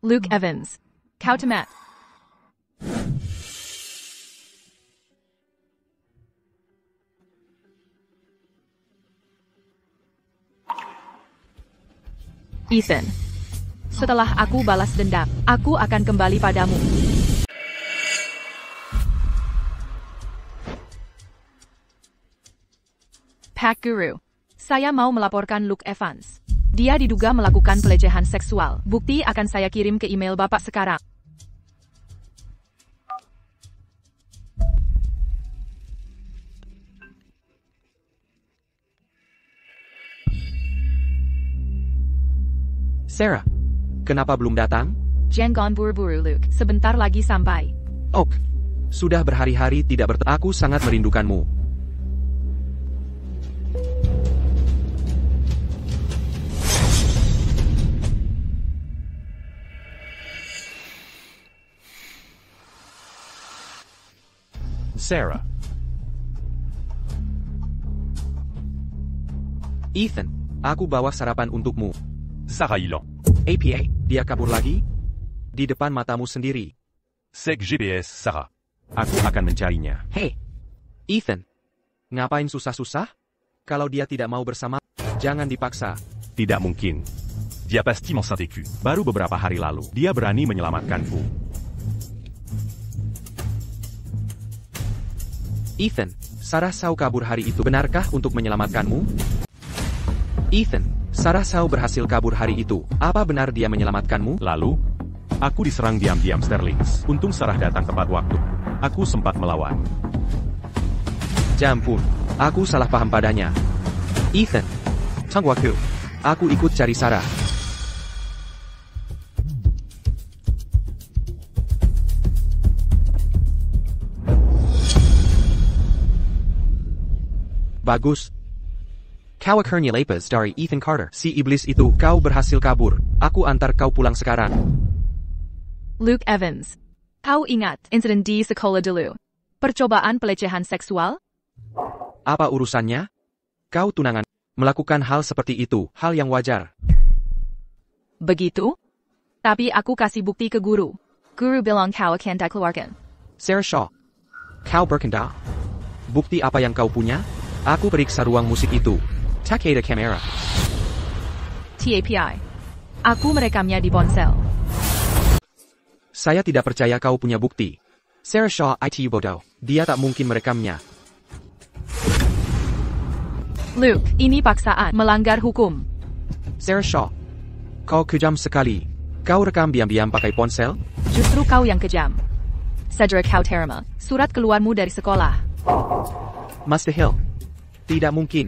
Luke Evans. Kau tamat. Ethan. Setelah aku balas dendam, aku akan kembali padamu. Pak Guru. Saya mau melaporkan Luke Evans. Dia diduga melakukan pelecehan seksual. Bukti akan saya kirim ke email Bapak sekarang. Sarah, kenapa belum datang? Jangan buru-buru Luke, sebentar lagi sampai. Ok, sudah berhari-hari tidak bertemu. Aku sangat merindukanmu. Sarah. Ethan, aku bawa sarapan untukmu. Sarah hilang. APA, dia kabur lagi? Di depan matamu sendiri. Sec GPS, Sarah. Aku akan mencarinya. Hei, Ethan, ngapain susah-susah? Kalau dia tidak mau bersama, jangan dipaksa. Tidak mungkin. Dia pasti m'enceinteku. Baru beberapa hari lalu, dia berani menyelamatkanku. Ethan, Sarah Shaw kabur hari itu. Benarkah untuk menyelamatkanmu? Ethan, Sarah Shaw berhasil kabur hari itu. Apa benar dia menyelamatkanmu? Lalu, aku diserang diam-diam Sterlings. Untung Sarah datang tepat waktu. Aku sempat melawan. Jampun, aku salah paham padanya. Ethan, tunggu aku ikut cari Sarah. Bagus. Kau akhirnya lepas dari Ethan Carter. Si iblis itu, kau berhasil kabur. Aku antar kau pulang sekarang. Luke Evans. Kau ingat insiden di sekolah dulu? Percobaan pelecehan seksual? Apa urusannya? Kau tunangan. Melakukan hal seperti itu, hal yang wajar. Begitu? Tapi aku kasih bukti ke guru. Guru bilang kau akan dikeluarkan. Sarah Shaw. Kau berkendak. Bukti apa yang kau punya? Aku periksa ruang musik itu. Tak ada kamera. TAPI. Aku merekamnya di ponsel. Saya tidak percaya kau punya bukti. Sarah Shaw itu bodoh. Dia tak mungkin merekamnya. Luke, ini paksaan, melanggar hukum. Sarah Shaw. Kau kejam sekali. Kau rekam diam-diam pakai ponsel? Justru kau yang kejam. Cedric kau terima surat keluarmu dari sekolah. Master Hill. Tidak mungkin.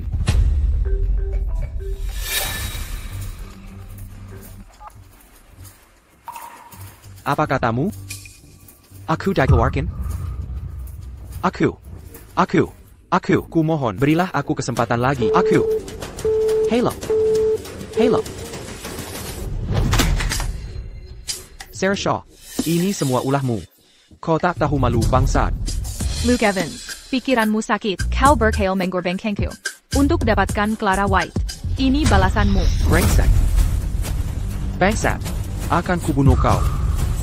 Apa katamu? Aku dikeluarkan? Aku. Kumohon, berilah aku kesempatan lagi. Halo. Sarah Shaw, ini semua ulahmu. Kau tak tahu malu bangsat. Luke Evans, pikiranmu sakit. Kau berkhayal menggorbengkanku. Untuk dapatkan Clara White. Ini balasanmu. Brengsek. Bangsat, akan kubunuh kau.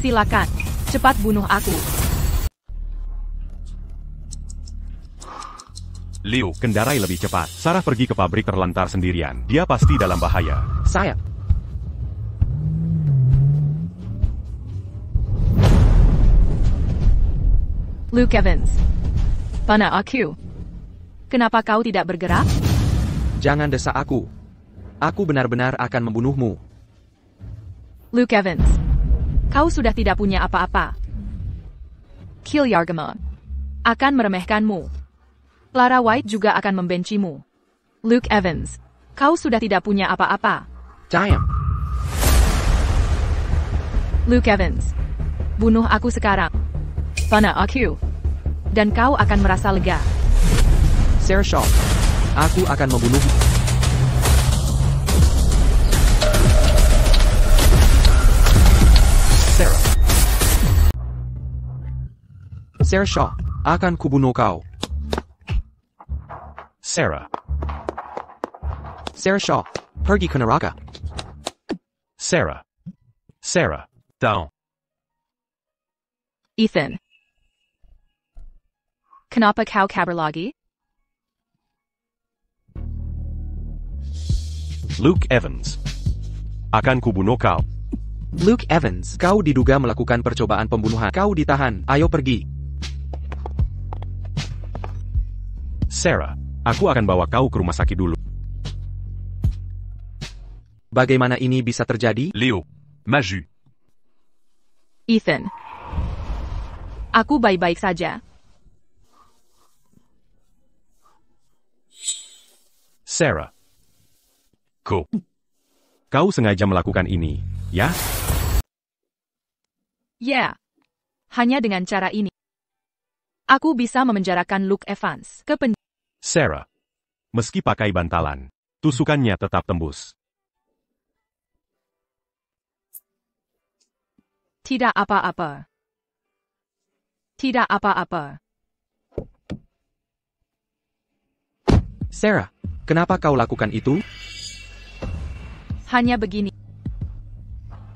Silakan, cepat bunuh aku. Leo, kendarai lebih cepat. Sarah pergi ke pabrik terlantar sendirian. Dia pasti dalam bahaya. Saya. Luke Evans. Pana aku. Kenapa kau tidak bergerak? Jangan desak aku. Aku benar-benar akan membunuhmu. Luke Evans. Kau sudah tidak punya apa-apa. Kill Yargama akan meremehkanmu. Clara White juga akan membencimu. Luke Evans. Kau sudah tidak punya apa-apa. Damn. Luke Evans. Bunuh aku sekarang. Pana aku. Dan kau akan merasa lega. Sarah Shaw, aku akan membunuhmu. Sarah Shaw, akan kubunuh kau. Sarah Shaw, pergi ke neraka. Sarah. Down. Ethan. Kenapa kau kabur lagi? Luke Evans. Akan kubunuh kau. Luke Evans, kau diduga melakukan percobaan pembunuhan. Kau ditahan, ayo pergi. Sarah, aku akan bawa kau ke rumah sakit dulu. Bagaimana ini bisa terjadi? Léo. Maju. Ethan. Aku baik-baik saja. Sarah, Go. kau sengaja melakukan ini, ya? Ya. Hanya dengan cara ini. Aku bisa memenjarakan Luke Evans ke penjara. Sarah, meski pakai bantalan, tusukannya tetap tembus. Tidak apa-apa. Tidak apa-apa. Sarah, kenapa kau lakukan itu? Hanya begini.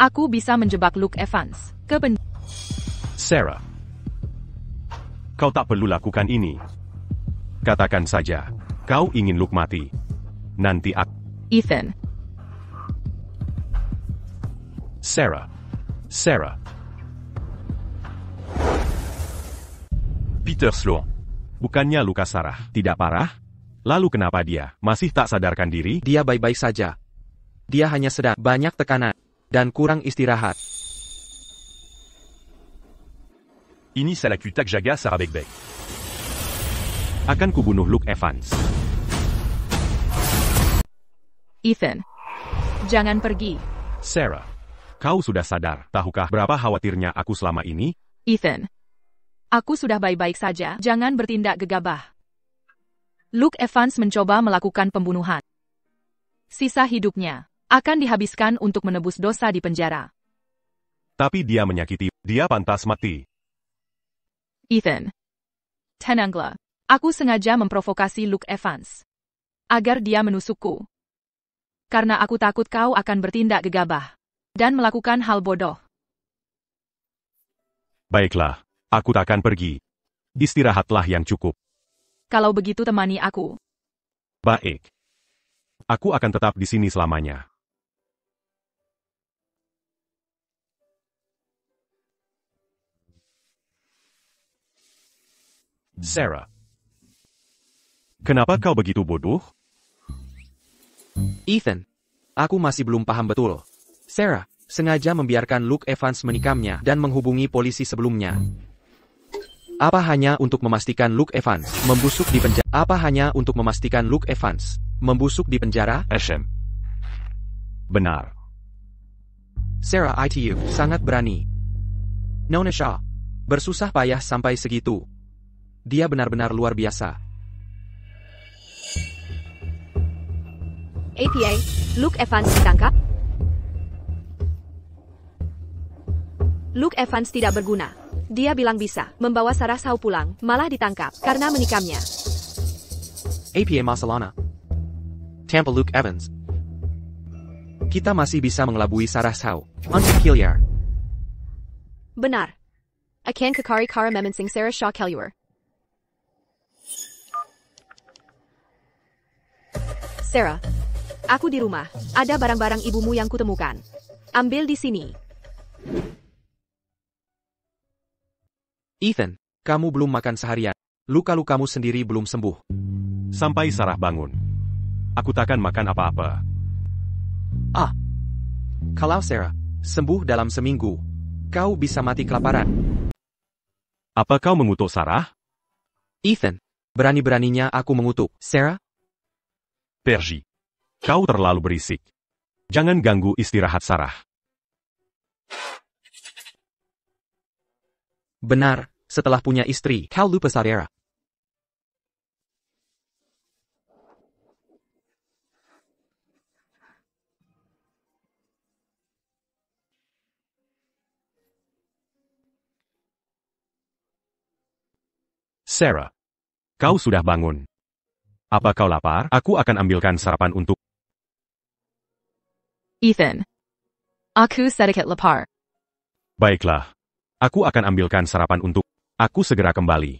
Aku bisa menjebak Luke Evans ke penjara. Sarah, kau tak perlu lakukan ini. Katakan saja, kau ingin Luke mati. Nanti aku... Ethan. Sarah. Peter Sloan. Bukannya luka Sarah tidak parah? Lalu kenapa dia masih tak sadarkan diri? Dia baik-baik saja. Dia hanya sedang banyak tekanan dan kurang istirahat. Ini salah kutak jaga Sarah baik-baik. Akan kubunuh Luke Evans. Ethan. Jangan pergi. Sarah, kau sudah sadar, tahukah berapa khawatirnya aku selama ini? Ethan. Aku sudah baik-baik saja. Jangan bertindak gegabah. Luke Evans mencoba melakukan pembunuhan. Sisa hidupnya akan dihabiskan untuk menebus dosa di penjara. Tapi dia menyakiti, dia pantas mati. Ethan. Tenanglah. Aku sengaja memprovokasi Luke Evans. Agar dia menusukku. Karena aku takut kau akan bertindak gegabah. Dan melakukan hal bodoh. Baiklah, aku takkan pergi. Istirahatlah yang cukup. Kalau begitu temani aku. Baik. Aku akan tetap di sini selamanya. Sarah. Kenapa kau begitu bodoh? Ethan, aku masih belum paham betul. Sarah sengaja membiarkan Luke Evans menikamnya dan menghubungi polisi sebelumnya. Apa hanya untuk memastikan Luke Evans membusuk di penjara? Apa hanya untuk memastikan Luke Evans membusuk di penjara? SM. Benar. Sarah itu sangat berani. Nona Shaw, Bersusah payah sampai segitu. Dia benar-benar luar biasa. APA, Luke Evans ditangkap? Luke Evans tidak berguna. Dia bilang bisa membawa Sarah Shaw pulang, malah ditangkap karena menikamnya. APA Masalana. Tampa Luke Evans. Kita masih bisa mengelabui Sarah Shaw. Untuk Kiliar. Benar. Akan Kakari Kara Memensing Sarah Shaw Kellier. Sarah, aku di rumah. Ada barang-barang ibumu yang kutemukan. Ambil di sini. Ethan, kamu belum makan seharian. Luka-lukamu sendiri belum sembuh. Sampai Sarah bangun. Aku takkan makan apa-apa. Kalau Sarah sembuh dalam seminggu, kau bisa mati kelaparan. Apa kau mengutuk Sarah? Ethan, berani-beraninya aku mengutuk Sarah? Pergi. Kau terlalu berisik. Jangan ganggu istirahat Sarah. Benar, setelah punya istri, kau lupa Sarah. Sarah, kau sudah bangun. Apa kau lapar? Aku akan ambilkan sarapan untuk... Ethan. Aku sedikit lapar. Baiklah. Aku akan ambilkan sarapan untuk... Aku segera kembali.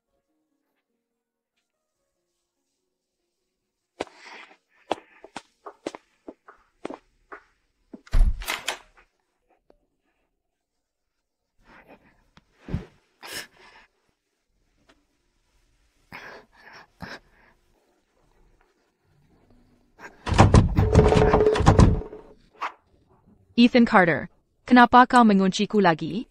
Ethan Carter, kenapa kau mengunciku lagi?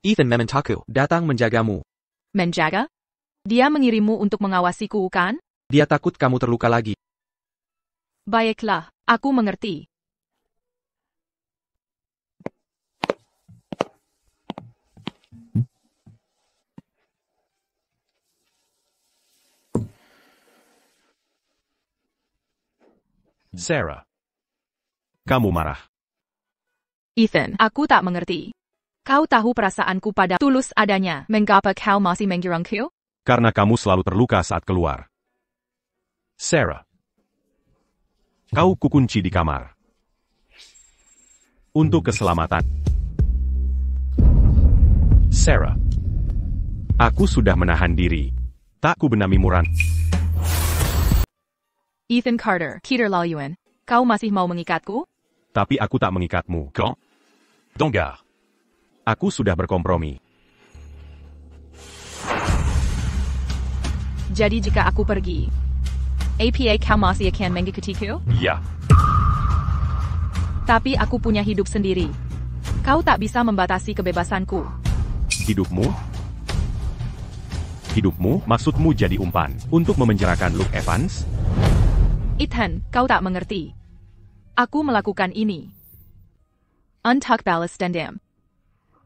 Ethan mementaku datang menjagamu. Menjaga? Dia mengirimmu untuk mengawasiku, kan? Dia takut kamu terluka lagi. Baiklah, aku mengerti. Sarah. Kamu marah. Ethan, aku tak mengerti. Kau tahu perasaanku pada tulus adanya. Mengapa kau masih menggirangku? Karena kamu selalu terluka saat keluar. Sarah. Kau kukunci di kamar. Untuk keselamatan. Sarah. Aku sudah menahan diri. Tak ku benami muran. Ethan Carter, Peter Layuan, kau masih mau mengikatku? Tapi aku tak mengikatmu. Quand? Dongar. Aku sudah berkompromi. Jadi jika aku pergi, APA kau masih akan mengikutiku? Ya. Tapi aku punya hidup sendiri. Kau tak bisa membatasi kebebasanku. Hidupmu? Hidupmu? Maksudmu jadi umpan untuk memenjarakan Luke Evans? Ethan, kau tak mengerti. Aku melakukan ini untuk balas dendam.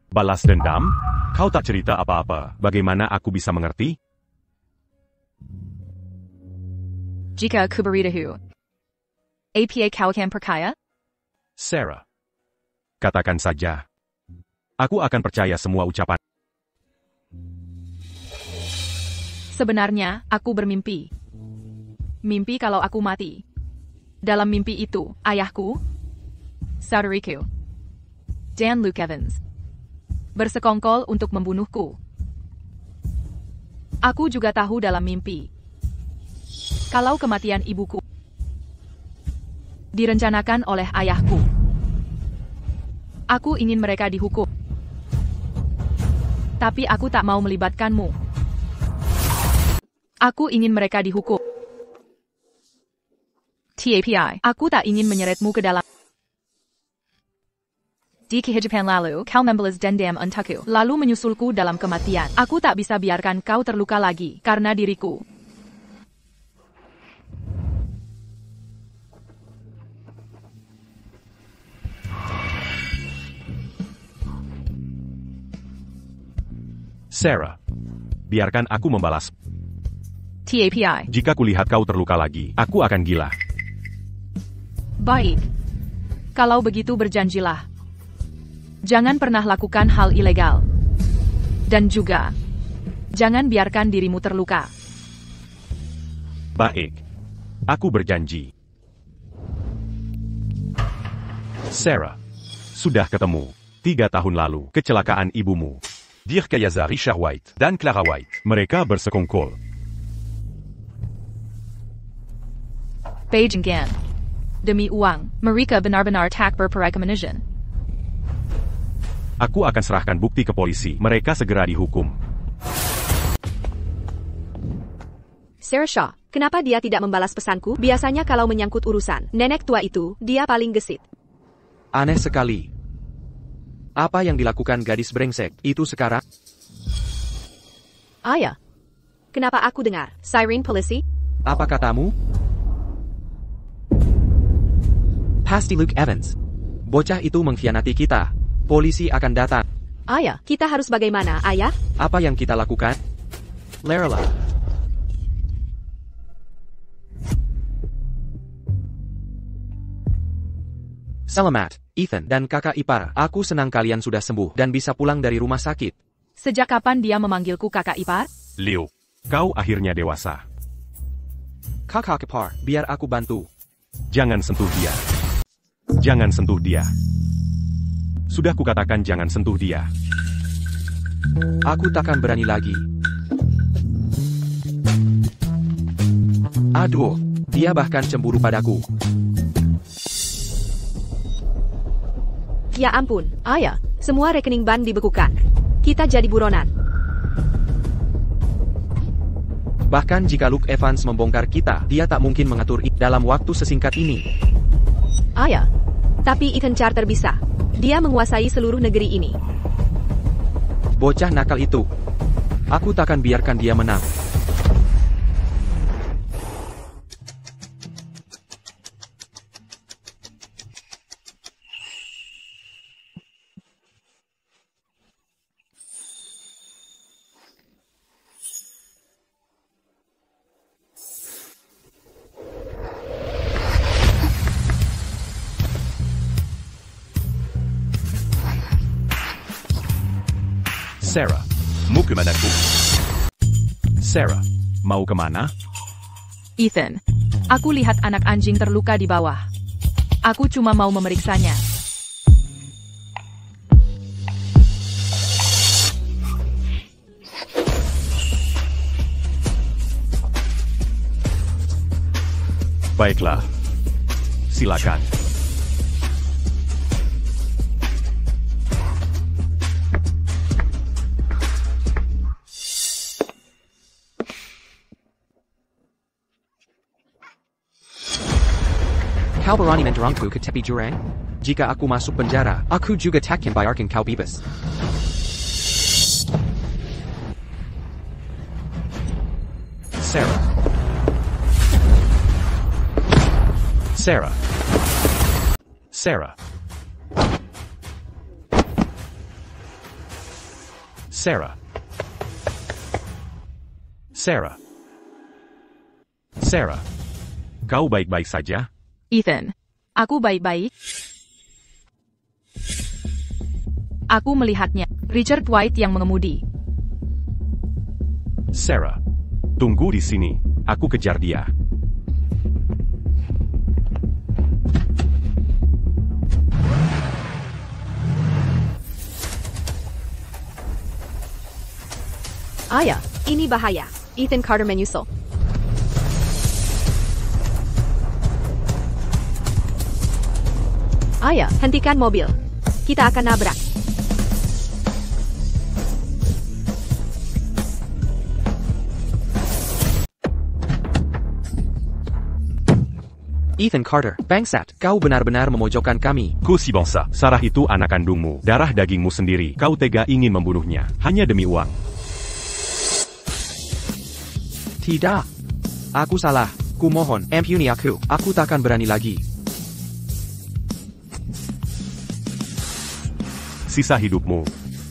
Balas dendam? Kau tak cerita apa-apa. Bagaimana aku bisa mengerti? Jika aku beritahu, APA kau akan percaya? Sarah. Katakan saja. Aku akan percaya semua ucapan. Sebenarnya, aku bermimpi. Mimpi kalau aku mati. Dalam mimpi itu, ayahku, saudariku, dan Luke Evans bersekongkol untuk membunuhku. Aku juga tahu dalam mimpi, kalau kematian ibuku direncanakan oleh ayahku. Aku ingin mereka dihukum. Tapi aku tak mau melibatkanmu. Aku ingin mereka dihukum. TAPI, aku tak ingin menyeretmu ke dalam. Di kehidupan lalu, kau membalas dendam untukku, lalu menyusulku dalam kematian. Aku tak bisa biarkan kau terluka lagi, karena diriku. Sarah. Biarkan aku membalas. TAPI. Jika kulihat kau terluka lagi, aku akan gila. Baik. Kalau begitu berjanjilah. Jangan pernah lakukan hal ilegal. Dan juga, jangan biarkan dirimu terluka. Baik. Aku berjanji. Sarah. Sudah ketemu. 3 tahun lalu, kecelakaan ibumu. Dirk Kayaza, Richard White, dan Clara White. Mereka bersekongkol. Beijing Gan. Demi uang, mereka benar-benar tak berperekonomian. Aku akan serahkan bukti ke polisi. Mereka segera dihukum. Sarah Shaw, kenapa dia tidak membalas pesanku? Biasanya kalau menyangkut urusan nenek tua itu, dia paling gesit. Aneh sekali. Apa yang dilakukan gadis brengsek itu sekarang? Ayah. Kenapa aku dengar siren polisi? Apa katamu? Pasti Luke Evans. Bocah itu mengkhianati kita. Polisi akan datang. Ayah, kita harus bagaimana, ayah? Apa yang kita lakukan? Lerela. Selamat, Ethan dan kakak ipar. Aku senang kalian sudah sembuh dan bisa pulang dari rumah sakit. Sejak kapan dia memanggilku kakak ipar? Leo. Kau akhirnya dewasa. Kakak ipar, biar aku bantu. Jangan sentuh dia. Jangan sentuh dia. Sudah kukatakan jangan sentuh dia. Aku takkan berani lagi. Aduh, dia bahkan cemburu padaku. Ya ampun, ayah. Semua rekening bank dibekukan. Kita jadi buronan. Bahkan jika Luke Evans membongkar kita, dia tak mungkin mengatur dalam waktu sesingkat ini. Ayah. Tapi Ethan Carter bisa. Dia menguasai seluruh negeri ini. Bocah nakal itu. Aku takkan biarkan dia menang. Sarah. Mau kemana ku? Sarah. Mau kemana? Ethan. Aku lihat anak anjing terluka di bawah. Aku cuma mau memeriksanya. Baiklah. Silakan. Kau berani mendorongku ke tepi jurang? Jika aku masuk penjara, aku juga takkan biarkan kau bebas. Sarah. Sarah. Sarah. Sarah. Sarah. Sarah. Kau baik-baik saja? Ethan. Aku baik-baik. Aku melihatnya. Richard White yang mengemudi. Sarah. Tunggu di sini. Aku kejar dia. Ayah, ini bahaya. Ethan Carter menyusul. Ayah, hentikan mobil. Kita akan nabrak. Ethan Carter, bangsat, kau benar-benar memojokkan kami. Ku si bangsa. Sarah itu anak kandungmu, darah dagingmu sendiri. Kau tega ingin membunuhnya, hanya demi uang. Tidak. Aku salah. Kumohon, ampuni aku. Aku takkan berani lagi. Sisa hidupmu.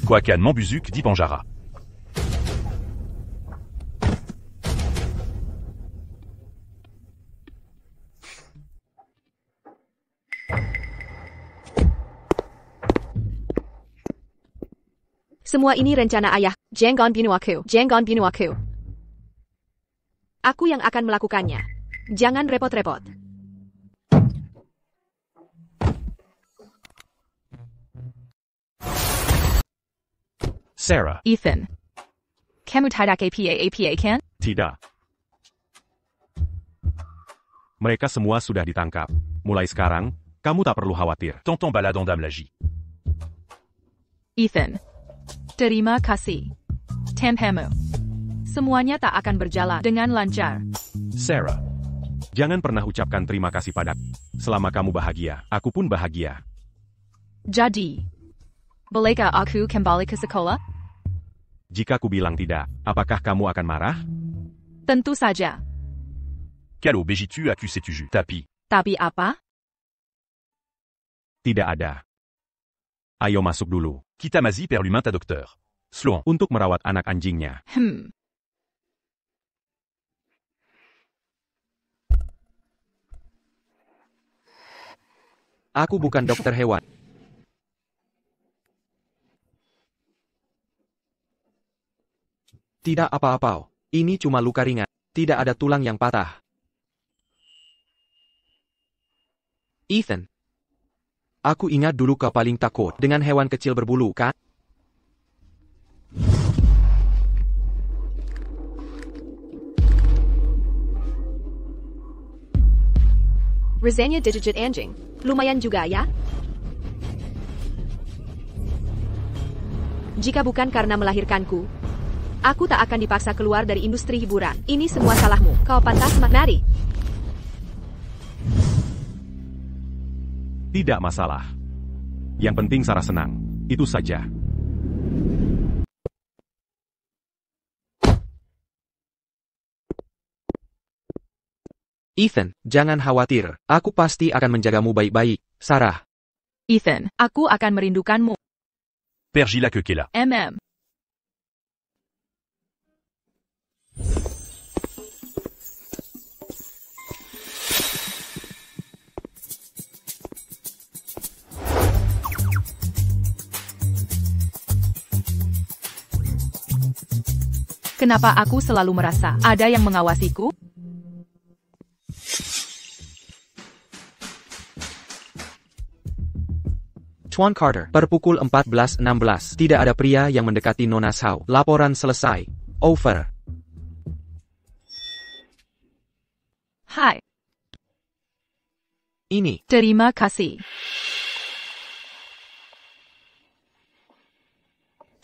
Quoiqu'un Montbuzuc dit Panjara. Semua ini rencana ayah. Jangan bunuh aku. Jangan bunuh aku. Aku yang akan melakukannya. Jangan repot-repot. Sarah, Ethan. Kamu tidak apa kan? tidak. Mereka semua sudah ditangkap. Mulai sekarang, kamu tak perlu khawatir. Tonton Baladon Dame l'agit. Ethan. Terima kasih. Tanpamu. Semuanya tak akan berjalan dengan lancar. Sarah, jangan pernah ucapkan terima kasih padaku. Selama kamu bahagia, aku pun bahagia. Jadi. Bolehkah aku kembali ke sekolah? Jika ku bilang tidak, apakah kamu akan marah? Tentu saja. Quelle obéis-tu à sais-tu jus? Tapi. Tapi apa? Tidak ada. Ayo masuk dulu. Quitte Mazie perd l'humain ta docteur. Sloan. Untuk merawat anak anjingnya. Aku bukan dokter hewan. Tidak apa-apa. Ini cuma luka ringan. Tidak ada tulang yang patah. Ethan. Aku ingat dulu kau paling takut dengan hewan kecil berbulu, kan? Rasanya digigit anjing. Lumayan juga ya. Jika bukan karena melahirkanku, aku tak akan dipaksa keluar dari industri hiburan. Ini semua salahmu. Kau pantas mari. Tidak masalah. Yang penting Sarah senang. Itu saja. Ethan, jangan khawatir. Aku pasti akan menjagamu baik-baik, Sarah. Ethan, aku akan merindukanmu. Père Gila Kekela. MM. Kenapa aku selalu merasa ada yang mengawasiku? Tuan Carter, per pukul 14.16, tidak ada pria yang mendekati Nona Shaw. Laporan selesai. Over. Hai. Ini. Terima kasih.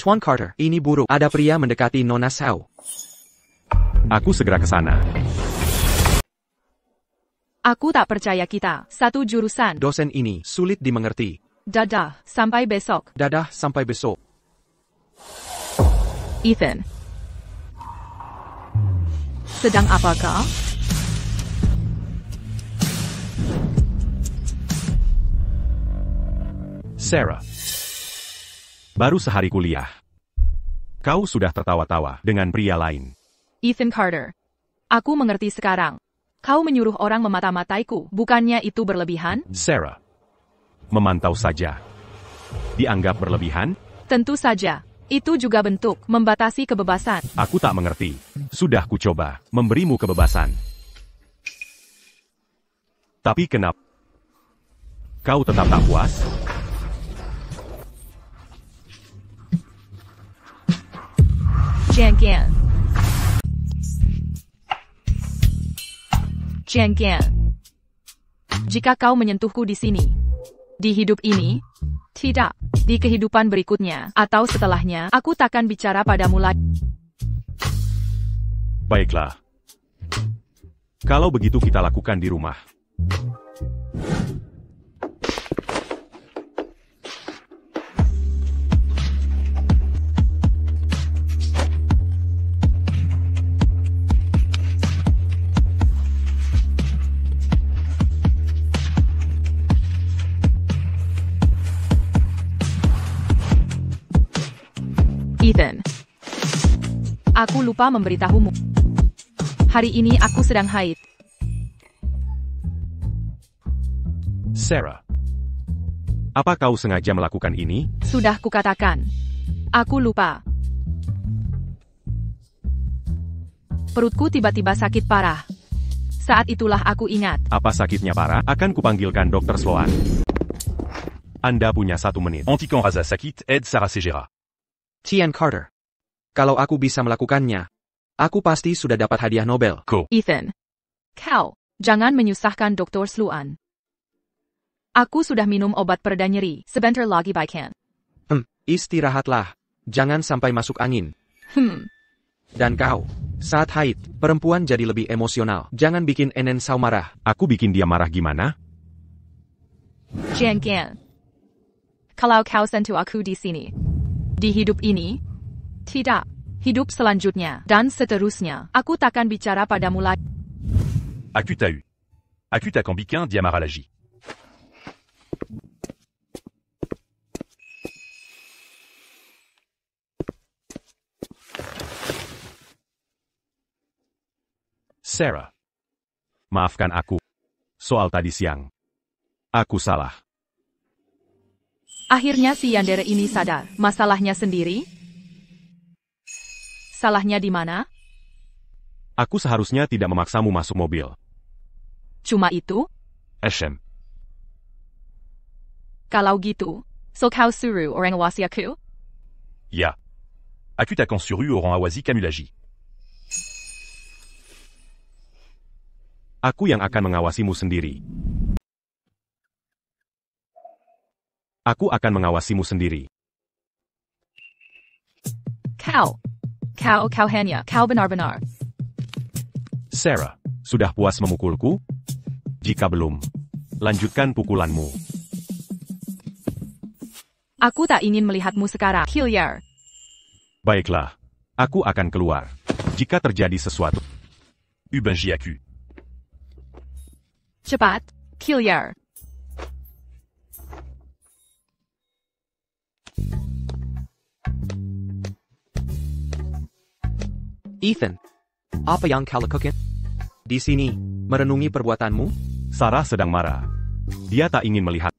Tuan Carter, ini buruk. Ada pria mendekati Nona Shaw. Aku segera ke sana. Aku tak percaya kita satu jurusan. Dosen ini sulit dimengerti. Dadah, sampai besok. Dadah, sampai besok. Ethan. Sedang apakah? Sarah. Baru sehari kuliah. Kau sudah tertawa-tawa dengan pria lain. Ethan Carter. Aku mengerti sekarang. Kau menyuruh orang memata-mataiku. Bukannya itu berlebihan? Sarah. Memantau saja. Dianggap berlebihan? Tentu saja. Itu juga bentuk membatasi kebebasan. Aku tak mengerti. Sudah kucoba memberimu kebebasan. Tapi kenapa kau tetap tak puas? Jangan. Jangan. Jika kau menyentuhku di sini, di hidup ini, tidak, di kehidupan berikutnya, atau setelahnya, aku takkan bicara padamu lagi. Baiklah. Kalau begitu kita lakukan di rumah. Ethan. Aku lupa memberitahumu. Hari ini aku sedang haid. Sarah. Apa kau sengaja melakukan ini? Sudah kukatakan. Aku lupa. Perutku tiba-tiba sakit parah. Saat itulah aku ingat. Apa sakitnya parah? Akan kupanggilkan Dr. Sloan. Anda punya 1 menit. Antican Rasa Sakit aide Sarah Segera. Tian Carter. Kalau aku bisa melakukannya, aku pasti sudah dapat hadiah Nobel. Ko. Ethan. Kau, jangan menyusahkan Dr. Sloan. Aku sudah minum obat pereda nyeri. Sebentar lagi baikan. Istirahatlah. Jangan sampai masuk angin. Dan kau, saat haid, perempuan jadi lebih emosional. Jangan bikin Enen Sao marah. Aku bikin dia marah gimana? Jangan. Kalau kau sentuh aku di sini. Di hidup ini? Tidak. Hidup selanjutnya. Dan seterusnya. Aku takkan bicara padamu lagi. Aku t'a eu. Aku t'a cambiquin diamaralagi. Sarah. Maafkan aku. Soal tadi siang. Aku salah. Akhirnya si yandere ini sadar. Masalahnya sendiri? Salahnya di mana? Aku seharusnya tidak memaksamu masuk mobil. Cuma itu? SM. Kalau gitu, so kau suruh orang awasi aku? Ya. Aku t'a consuru orang awasi kamulagi. Aku yang akan mengawasimu sendiri. Aku akan mengawasimu sendiri. Kau hanya, kau benar-benar. Sarah, sudah puas memukulku? Jika belum, lanjutkan pukulanmu. Aku tak ingin melihatmu sekarang, Hilliard. Baiklah, aku akan keluar. Jika terjadi sesuatu. Ubenji aku. Cepat, Hilliard. Ethan, apa yang kau lakukan? Di sini, merenungi perbuatanmu? Sarah sedang marah. Dia tak ingin melihat.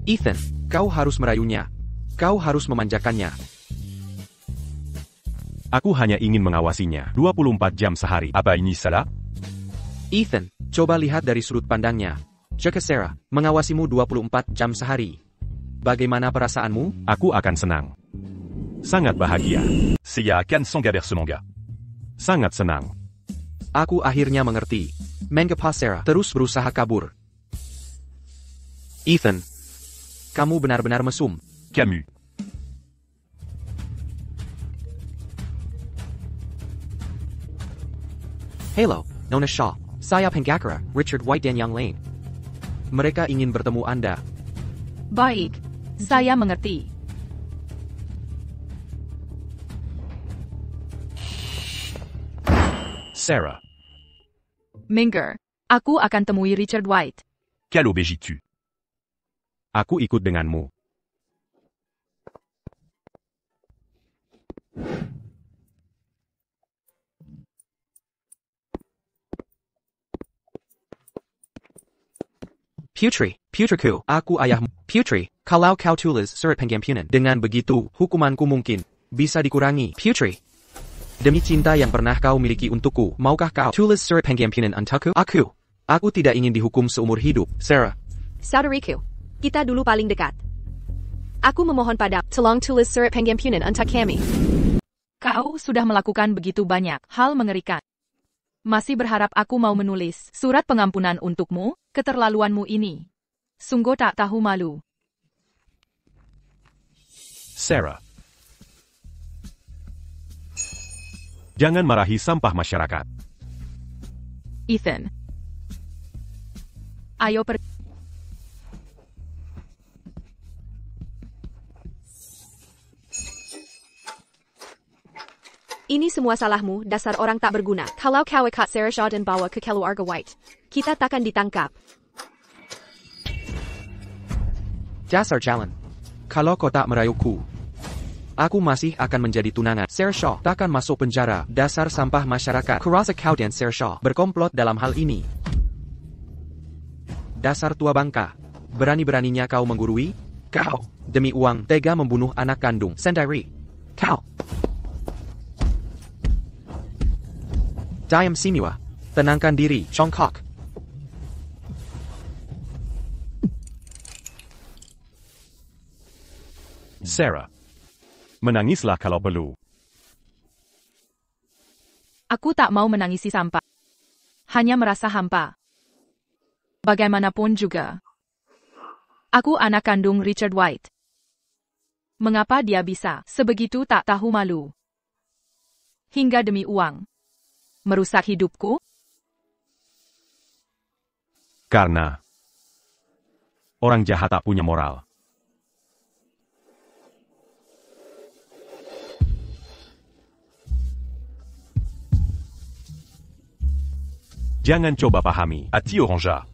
Ethan, kau harus merayunya. Kau harus memanjakannya. Aku hanya ingin mengawasinya 24 jam sehari. Apa ini salah? Ethan, coba lihat dari sudut pandangnya. Jika Sarah mengawasimu 24 jam sehari. Bagaimana perasaanmu? Aku akan senang. Sangat bahagia. Seiya akan songa bersemangga. Sangat senang. Aku akhirnya mengerti. Mengapa Sarah terus berusaha kabur? Ethan, kamu benar-benar mesum. Camus. Hello, Nona Shaw, saya Penggakara, Richard White dan yang lain. Mereka ingin bertemu Anda. Baik, saya mengerti. Sarah. Minggir, aku akan temui Richard White. Quelle obéis tu? Aku ikut denganmu. Putriku, aku ayahmu. Putri, kalau kau tulis surat pengampunan, dengan begitu, hukumanku mungkin bisa dikurangi. Putri, demi cinta yang pernah kau miliki untukku, maukah kau tulis surat pengampunan untukku? Aku tidak ingin dihukum seumur hidup, Sarah. Saudariku, kita dulu paling dekat. Aku memohon pada, tolong tulis surat pengampunan untuk kami. Kau sudah melakukan begitu banyak hal mengerikan. Masih berharap aku mau menulis surat pengampunan untukmu? Keterlaluanmu ini. Sungguh tak tahu malu. Sarah. Jangan marahi sampah masyarakat. Ethan. Ayo pergi. Ini semua salahmu, dasar orang tak berguna. Kalau kau ikat Sarah Shaw dan bawa ke keluarga White, kita takkan ditangkap. Dasar jalan. Kalau kau tak merayuku, aku masih akan menjadi tunangan. Sarah Shaw takkan masuk penjara. Dasar sampah masyarakat. Kurasa kau dan Sarah Shaw berkomplot dalam hal ini. Dasar tua bangka. Berani-beraninya kau menggurui? Kau, demi uang, tega membunuh anak kandung sendiri. Kau. Diam Simua. Tenangkan diri, Chongkok. Sarah. Menangislah kalau perlu. Aku tak mau menangisi sampah. Hanya merasa hampa. Bagaimanapun juga. Aku anak kandung Richard White. Mengapa dia bisa sebegitu tak tahu malu? Hingga demi uang. Merusak hidupku? Karena orang jahat tak punya moral. Jangan coba pahami. Ati Orangea.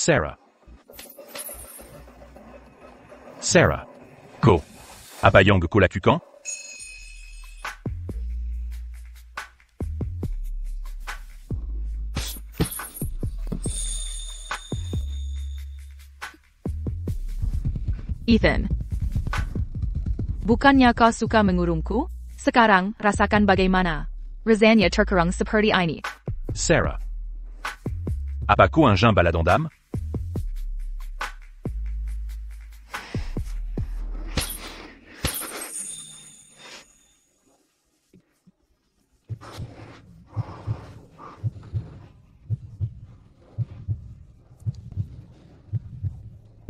Sarah. Sarah. Ko. Abayang Kulakukan? Ethan. Bukannya kau suka mengurungku? Sekarang, rasakan bagaimana. Rasanya terkurung seperti ini. Sarah. Apaku un jeun baladant d'âme?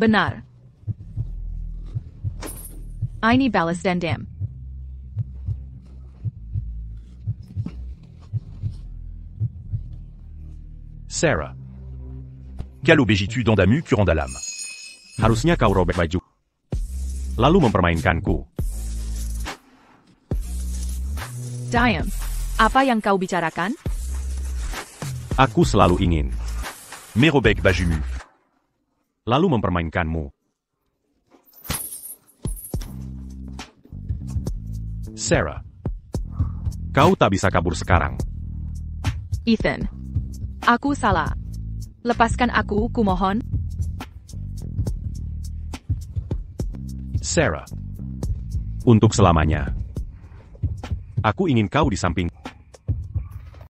Benar. Ini balas dendam. Sarah. Qualo begitu dandamu curant d'alam? Harusnya kau robek baju. Lalu mempermainkanku. Diam. Apa yang kau bicarakan? Aku selalu ingin. Merobek bajumu. Lalu mempermainkanmu. Sarah. Kau tak bisa kabur sekarang. Ethan. Aku salah. Lepaskan aku, kumohon. Sarah. Untuk selamanya. Aku ingin kau di samping.